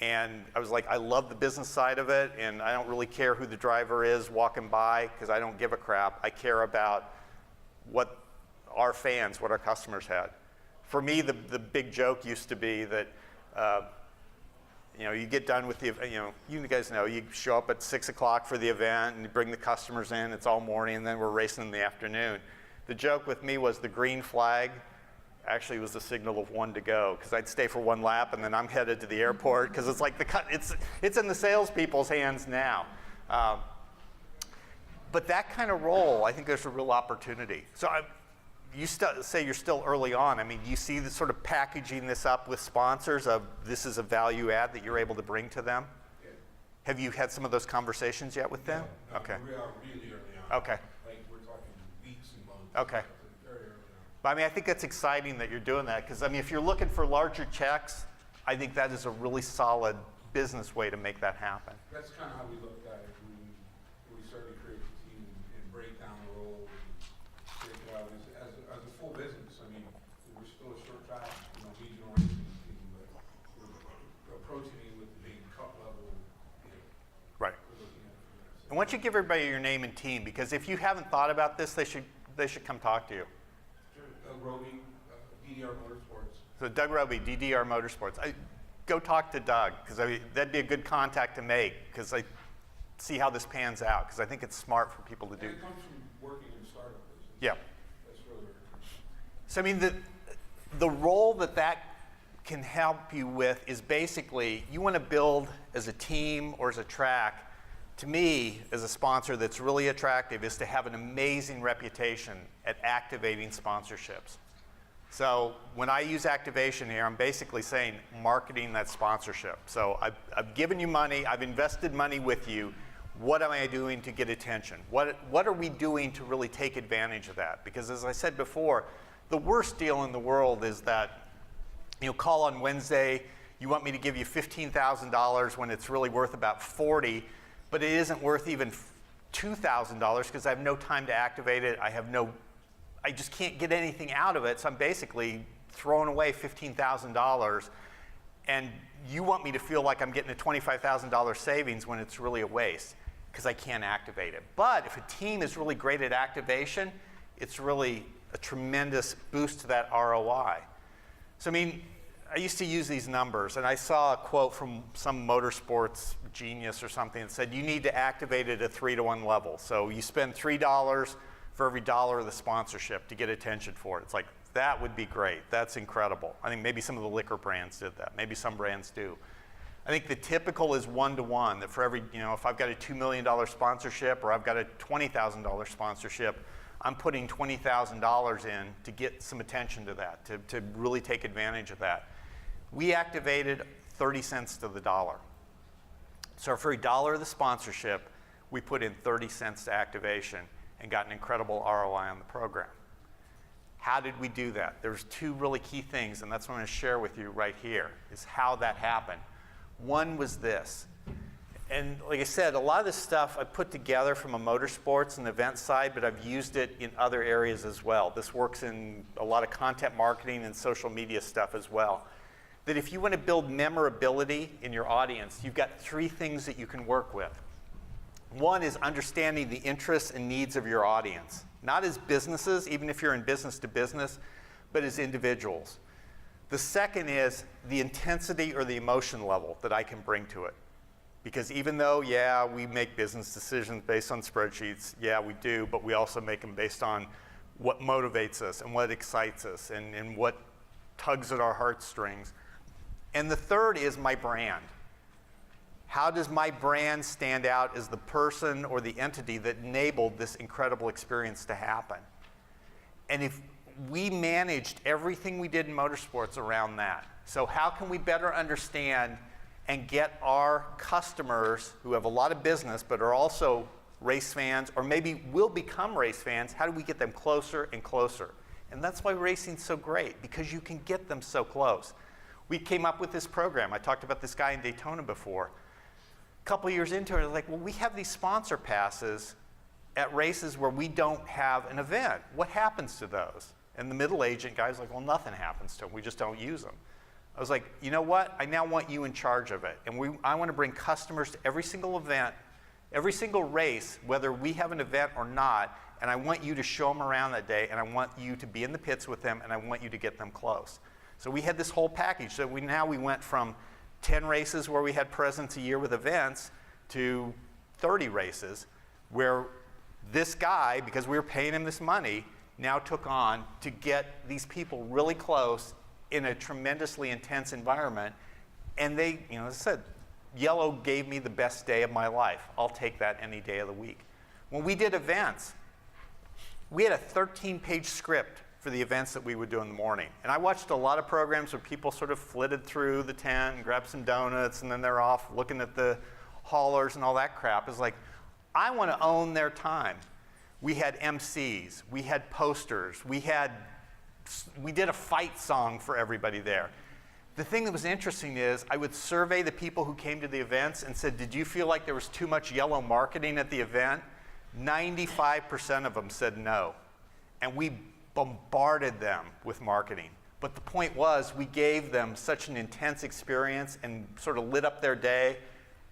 and I was like, I love the business side of it, and I don't really care who the driver is walking by because I don't give a crap. I care about what our fans, what our customers had. For me, the big joke used to be that, you get done with the, you guys know, you show up at 6 o'clock for the event and you bring the customers in, it's all morning, and then we're racing in the afternoon. The joke with me was the green flag actually was the signal of one to go, because I'd stay for one lap and then I'm headed to the airport, because it's like it's in the salespeople's hands now. But that kind of role, I think there's a real opportunity. So you say you're still early on. I mean, do you see the sort of packaging this up with sponsors of this is a value add that you're able to bring to them? Yeah. Have you had some of those conversations yet with them? No, Okay. We are really early on. Okay. Like we're talking weeks and months. Okay. Very early on. But I mean, I think that's exciting that you're doing that, because I mean, if you're looking for larger checks, I think that is a really solid business way to make that happen. That's kind of how we looked at it when we started to create the team and break down the role and break it out as a full business. I mean, we're still a short track, regional racing team, but we're approaching it with the big cup level. Right. We're looking at it from that. And why don't you give everybody your name and team, because if you haven't thought about this, they should come talk to you. Doug Roby, DDR Motorsports. So Doug Roby, DDR Motorsports. Go talk to Doug, because that'd be a good contact to make, because I see how this pans out, because I think it's smart for people to do. And it comes from working in a startup business. Yeah. That's really where it comes from. So I mean, the role that can help you with is basically, you want to build as a team or as a track. To me, as a sponsor, that's really attractive is to have an amazing reputation at activating sponsorships. So when I use activation here, I'm basically saying marketing that sponsorship. So I've given you money, I've invested money with you. What am I doing to get attention? What are we doing to really take advantage of that? Because as I said before, the worst deal in the world is that, call on Wednesday, you want me to give you $15,000 when it's really worth about 40, but it isn't worth even $2,000 because I have no time to activate it. I just can't get anything out of it, so I'm basically throwing away $15,000, and you want me to feel like I'm getting a $25,000 savings when it's really a waste because I can't activate it. But if a team is really great at activation, it's really a tremendous boost to that ROI. So I mean, I used to use these numbers, and I saw a quote from some motorsports genius or something that said you need to activate it at 3-to-1 level. So you spend $3 for every dollar of the sponsorship to get attention for it. It's like That would be great. That's incredible. I think maybe some of the liquor brands did that. Maybe some brands do. I think the typical is 1-to-1, that for every, if I've got a $2 million sponsorship or I've got a $20,000 sponsorship, I'm putting $20,000 in to get some attention to that, to really take advantage of that. We activated 30 cents to the dollar. So for every dollar of the sponsorship, we put in 30 cents to activation and got an incredible ROI on the program. How did we do that? There's two really key things, and that's what I'm going to share with you right here, is how that happened. One was this. And like I said, a lot of this stuff I put together from a motorsports and event side, but I've used it in other areas as well. This works in a lot of content marketing and social media stuff as well. That if you want to build memorability in your audience, you've got three things that you can work with. One is understanding the interests and needs of your audience, not as businesses, even if you're in business to business, but as individuals. The second is the intensity or the emotion level that I can bring to it. Because even though, yeah, we make business decisions based on spreadsheets, yeah, we do, but we also make them based on what motivates us and what excites us and what tugs at our heartstrings. And the third is my brand. How does my brand stand out as the person or the entity that enabled this incredible experience to happen? And if we managed everything we did in motorsports around that, so how can we better understand and get our customers who have a lot of business but are also race fans or maybe will become race fans, how do we get them closer and closer? And that's why racing's so great, because you can get them so close. We came up with this program. I talked about this guy in Daytona before. A couple years into it, I was like, well, we have these sponsor passes at races where we don't have an event. What happens to those? And the middle agent guy's like, well, nothing happens to them. We just don't use them. I was like, you know what? I now want you in charge of it. And I want to bring customers to every single event, every single race, whether we have an event or not, and I want you to show them around that day, and I want you to be in the pits with them, and I want you to get them close. So we had this whole package. So we went from 10 races where we had presence a year with events to 30 races where this guy, because we were paying him this money, now took on to get these people really close in a tremendously intense environment. And they, as I said, Yellow gave me the best day of my life. I'll take that any day of the week. When we did events, we had a 13-page script for the events that we would do in the morning. And I watched a lot of programs where people sort of flitted through the tent and grabbed some donuts, and then they're off looking at the haulers and all that crap. It's like, I want to own their time. We had MCs, we had posters, we did a fight song for everybody there. The thing that was interesting is I would survey the people who came to the events and said, did you feel like there was too much Yellow marketing at the event? 95% of them said no. And we bombarded them with marketing. But the point was, we gave them such an intense experience and sort of lit up their day,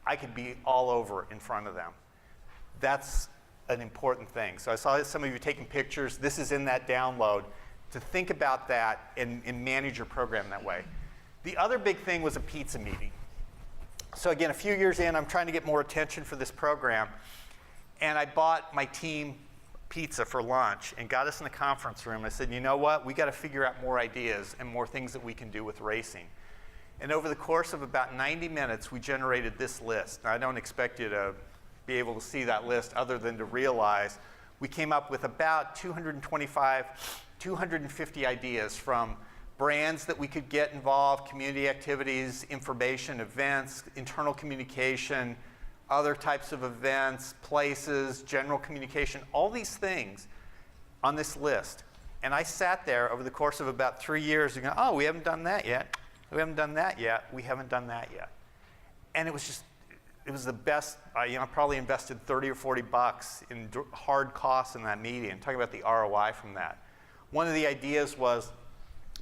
I could be all over in front of them. That's an important thing. So I saw some of you taking pictures. This is in that download. To think about that and manage your program that way. The other big thing was a pizza meeting. So again, a few years in, I'm trying to get more attention for this program. And I bought my team pizza for lunch and got us in the conference room. I said, you know what? We got to figure out more ideas and more things that we can do with racing. And over the course of about 90 minutes, we generated this list. Now, I don't expect you to be able to see that list other than to realize we came up with about 250 ideas from brands that we could get involved, community activities, information, events, internal communication, other types of events, places, general communication, all these things on this list. And I sat there over the course of about 3 years and go, oh, we haven't done that yet. We haven't done that yet. We haven't done that yet. And it was the best. I probably invested 30 or 40 bucks in hard costs in that meeting. I'm talking about the ROI from that. One of the ideas was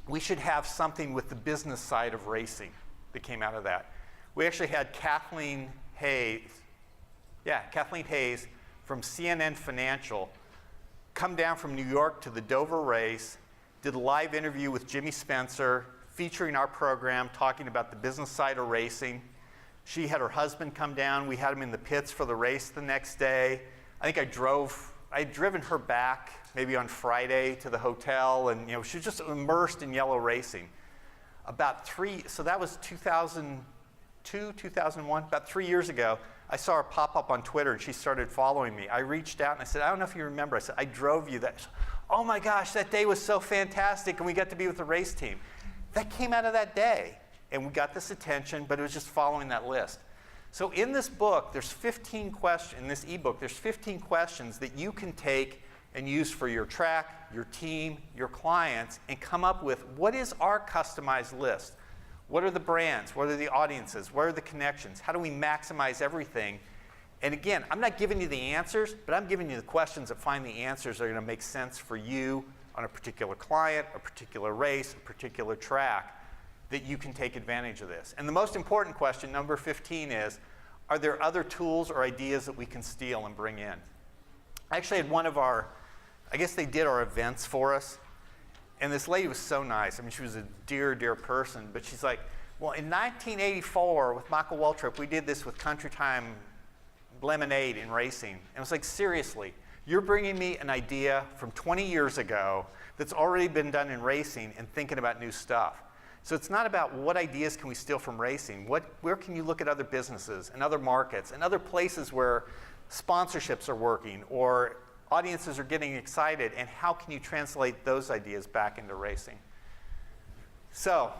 we should have something with the business side of racing that came out of that. We actually had Kathleen Hayes from CNN Financial come down from New York to the Dover race, did a live interview with Jimmy Spencer featuring our program, talking about the business side of racing. She had her husband come down. We had him in the pits for the race the next day. I think I drove I'd driven her back maybe on Friday to the hotel, and she was just immersed in yellow racing. So that was 2002, 2001, about 3 years ago. I saw her pop up on Twitter, and she started following me. I reached out, and I said, I don't know if you remember. I said, I drove you that. Oh my gosh, that day was so fantastic, and we got to be with the race team. That came out of that day, and we got this attention, but it was just following that list. So in this book, there's 15 questions, in this ebook, there's 15 questions that you can take and use for your track, your team, your clients, and come up with what is our customized list? What are the brands? What are the audiences? What are the connections? How do we maximize everything? And again, I'm not giving you the answers, but I'm giving you the questions that find the answers that are going to make sense for you on a particular client, a particular race, a particular track, that you can take advantage of this. And the most important question, number 15, is, are there other tools or ideas that we can steal and bring in? I actually had one of our, I guess they did our events for us. And this lady was so nice. I mean, she was a dear, dear person. But she's like, well, in 1984 with Michael Waltrip, we did this with Country Time Lemonade in racing. And it was like, seriously, you're bringing me an idea from 20 years ago that's already been done in racing and thinking about new stuff. So it's not about what ideas can we steal from racing. Where can you look at other businesses and other markets and other places where sponsorships are working or audiences are getting excited, and how can you translate those ideas back into racing? So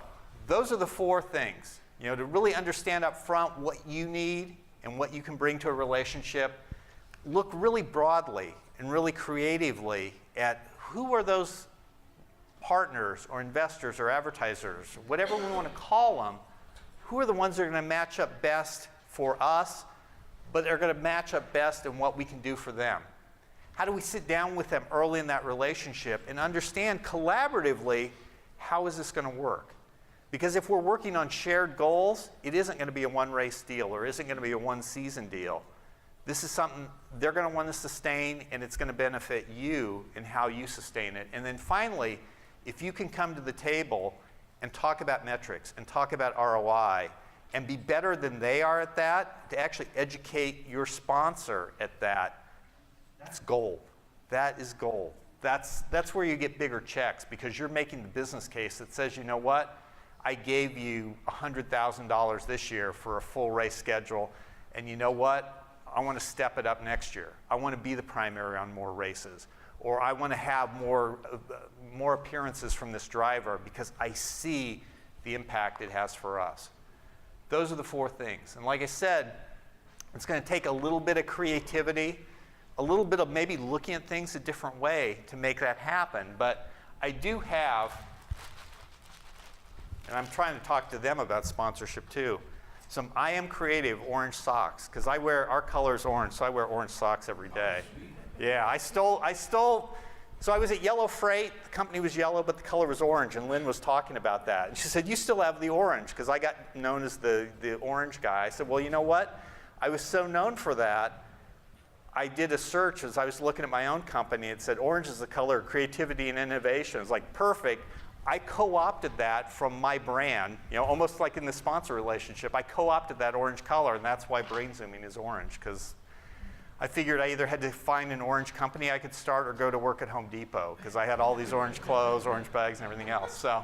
those are the 4 things. To really understand up front what you need and what you can bring to a relationship, look really broadly and really creatively at who are those partners or investors or advertisers, whatever we want to call them, who are the ones that are going to match up best for us, but are going to match up best in what we can do for them. How do we sit down with them early in that relationship and understand collaboratively, how is this going to work? Because if we're working on shared goals, it isn't going to be a one-race deal or isn't going to be a one-season deal. This is something they're going to want to sustain, and it's going to benefit you in how you sustain it. And then finally, if you can come to the table and talk about metrics and talk about ROI and be better than they are at that, to actually educate your sponsor at that, that's gold. That is gold. That's where you get bigger checks, because you're making the business case that says, you know what? I gave you $100,000 this year for a full race schedule, and you know what? I want to step it up next year. I want to be the primary on more races, or I want to have more appearances from this driver because I see the impact it has for us. Those are the 4 things. And like I said, it's going to take a little bit of creativity, a little bit of maybe looking at things a different way to make that happen. But I do have, and I'm trying to talk to them about sponsorship too, some I Am Creative orange socks, because our color is orange, so I wear orange socks every day. Yeah, I stole, so I was at Yellow Freight, the company was yellow, but the color was orange, and Lynn was talking about that. And she said, you still have the orange, because I got known as the orange guy. I said, well, you know what? I was so known for that, I did a search as I was looking at my own company. It said, orange is the color of creativity and innovation. It was like, perfect. I co-opted that from my brand, almost like in the sponsor relationship. I co-opted that orange color, and that's why Brain Zooming is orange, because I figured I either had to find an orange company I could start or go to work at Home Depot, because I had all these orange clothes, orange bags, and everything else. So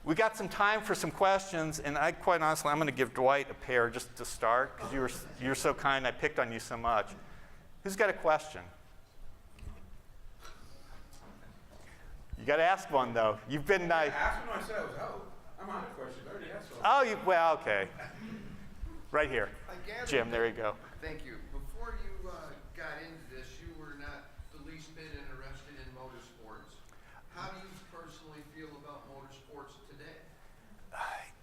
we got some time for some questions, and quite honestly, I'm going to give Dwight a pair just to start, because you're so kind. I picked on you so much. Who's got a question? You got to ask one, though. You've been nice. Ask one I said I was out. I'm out of questions. I already asked one. Oh, well, okay. Right here. I gather Jim, there you go. Thank you. Before you got into this, you were not the least bit interested in motorsports. How do you personally feel about motorsports today?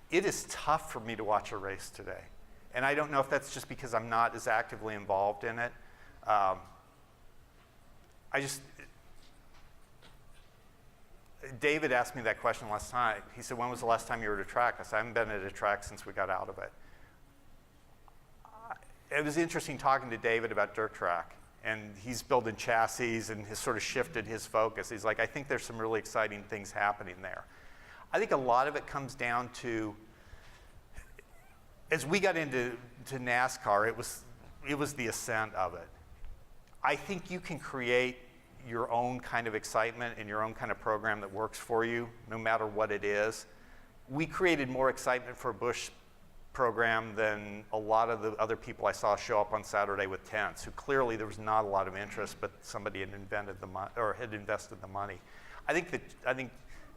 It is tough for me to watch a race today. And I don't know if that's just because I'm not as actively involved in it. David asked me that question last night. He said, when was the last time you were at a track? I said, I haven't been at a track since we got out of it. It was interesting talking to David about dirt track. And he's building chassis and has sort of shifted his focus. He's like, I think there's some really exciting things happening there. I think a lot of it comes down to, as we got into NASCAR, it was the ascent of it. I think you can create your own kind of excitement and your own kind of program that works for you, no matter what it is. We created more excitement for a Busch program than a lot of the other people I saw show up on Saturday with tents, who clearly there was not a lot of interest, but somebody had invented the or had invested the money. I think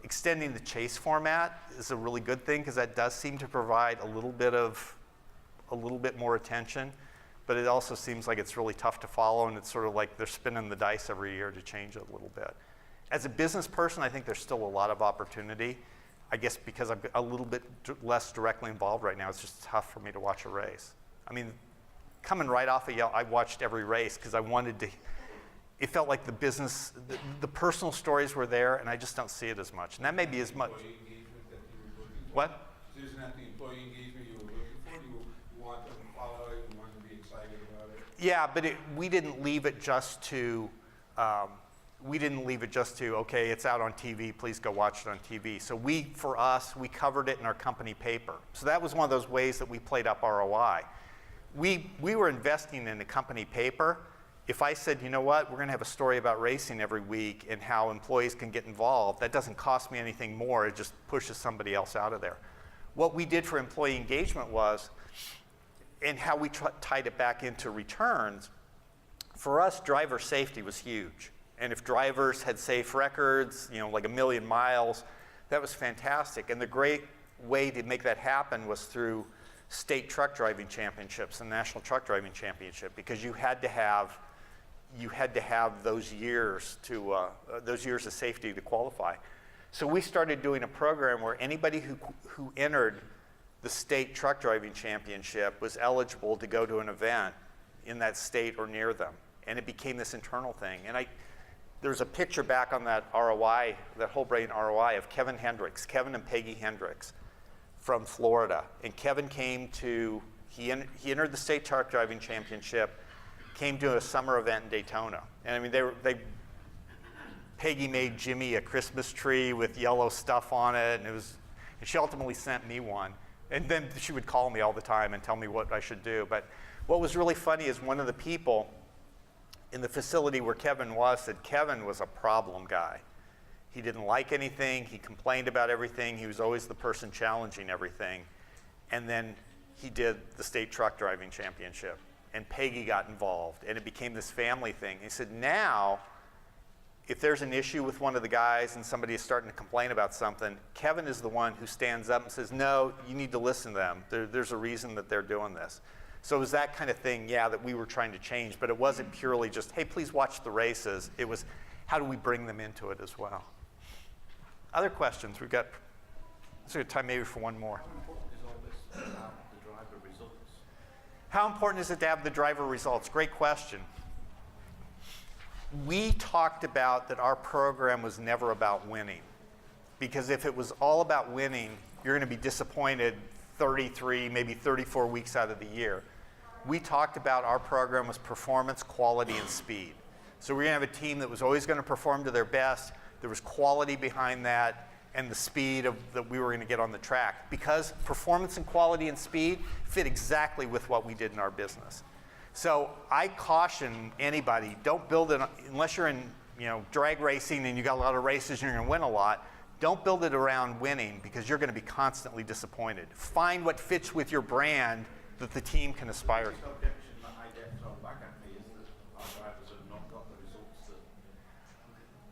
extending the chase format is a really good thing, because that does seem to provide a little bit more attention, but it also seems like it's really tough to follow, and it's sort of like they're spinning the dice every year to change it a little bit. As a business person, I think there's still a lot of opportunity. I guess because I'm a little bit less directly involved right now, it's just tough for me to watch a race. I mean, coming right off of Yale, I watched every race because I wanted to. It felt like the business, the personal stories were there, and I just don't see it as much. And that may be as much. Employee engagement that you were looking for? What? Isn't that the employee engagement you were looking for? You want them to follow it, you want them to be excited about it? Yeah, but we didn't leave it just to. Okay, it's out on TV, please go watch it on TV. So for us, we covered it in our company paper. So that was one of those ways that we played up ROI. We were investing in the company paper. If I said, you know what, we're going to have a story about racing every week and how employees can get involved, that doesn't cost me anything more, it just pushes somebody else out of there. What we did for employee engagement was, and how we tied it back into returns, for us, driver safety was huge. And if drivers had safe records, like 1 million miles, that was fantastic. And the great way to make that happen was through state truck driving championships and national truck driving championship, because you had to have those years of safety to qualify. So we started doing a program where anybody who entered the state truck driving championship was eligible to go to an event in that state or near them. And it became this internal thing. And there's a picture back on that ROI, that whole brain ROI, of Kevin and Peggy Hendricks from Florida. And Kevin he entered the state truck driving championship, came to a summer event in Daytona. And I mean, Peggy made Jimmy a Christmas tree with yellow stuff on it, and she ultimately sent me one. And then she would call me all the time and tell me what I should do. But what was really funny is one of the people in the facility where Kevin was said Kevin was a problem guy. He didn't like anything, he complained about everything, he was always the person challenging everything. And then he did the state truck driving championship, and Peggy got involved, and it became this family thing. He said, now, if there's an issue with one of the guys and somebody is starting to complain about something, Kevin is the one who stands up and says, no, you need to listen to them. There's a reason that they're doing this. So it was that kind of thing, that we were trying to change, but it wasn't purely just, hey, please watch the races. It was, how do we bring them into it as well? Other questions? We've got time maybe for one more. How important is it to have the driver results? Great question. We talked about that our program was never about winning, because if it was all about winning, you're going to be disappointed 33, maybe 34 weeks out of the year. We talked about our program was performance, quality, and speed. So we're going to have a team that was always going to perform to their best. There was quality behind that, and the speed that we were going to get on the track, because performance and quality and speed fit exactly with what we did in our business. So I caution anybody, don't build it, unless you're in drag racing and you got a lot of races and you're going to win a lot, don't build it around winning, because you're going to be constantly disappointed. Find what fits with your brand that the team can aspire to. The objection that I get thrown back at me is that our drivers have not got the results that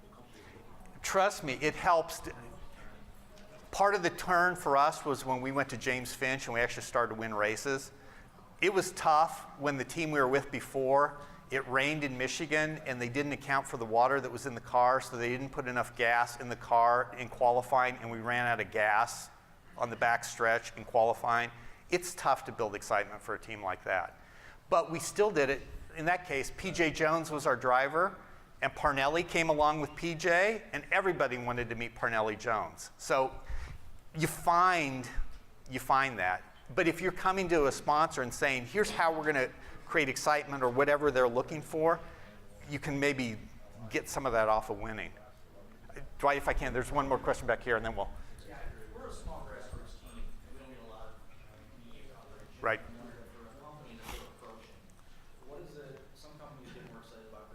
the company is looking for. Trust me, it helps. Part of the turn for us was when we went to James Finch and we actually started to win races. It was tough when the team we were with before, it rained in Michigan and they didn't account for the water that was in the car, so they didn't put enough gas in the car in qualifying, and we ran out of gas on the back stretch in qualifying. It's tough to build excitement for a team like that. But we still did it. In that case, PJ Jones was our driver, and Parnelli came along with PJ, and everybody wanted to meet Parnelli Jones. So you find that. But if you're coming to a sponsor and saying, here's how we're going to create excitement or whatever they're looking for, you can maybe get some of that off of winning. Dwight, if I can, there's one more question back here, and then we'll. Yeah, we're a small grassroots team, and we don't get a lot of media coverage. Right. For a company that we're approaching, what is it? Some companies get more excited about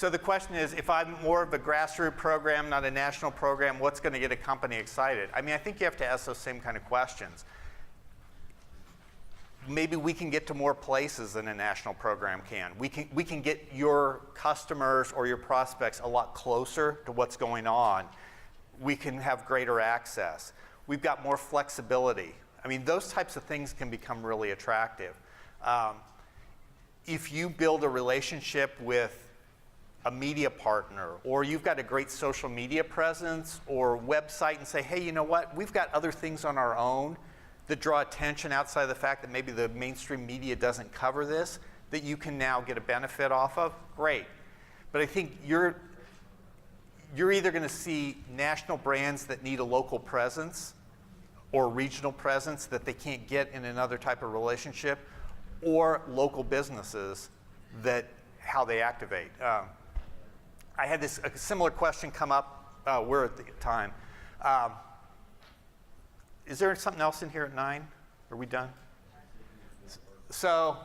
So the question is, if I'm more of a grassroots program, not a national program, what's going to get a company excited? I mean, I think you have to ask those same kind of questions. Maybe we can get to more places than a national program can. We can get your customers or your prospects a lot closer to what's going on. We can have greater access. We've got more flexibility. I mean, those types of things can become really attractive. If you build a relationship with a media partner, or you've got a great social media presence or website and say, hey, you know what, we've got other things on our own that draw attention outside of the fact that maybe the mainstream media doesn't cover this, that you can now get a benefit off of, great. But I think you're either going to see national brands that need a local presence or regional presence that they can't get in another type of relationship, or local businesses that how they activate. I had a similar question come up. We're at the time. Is there something else in here at 9? Are we done? So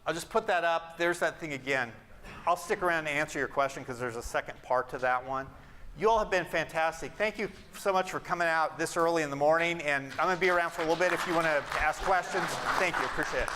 I'll just put that up. There's that thing again. I'll stick around to answer your question because there's a second part to that one. You all have been fantastic. Thank you so much for coming out this early in the morning. And I'm going to be around for a little bit if you want to ask questions. Thank you. Appreciate it.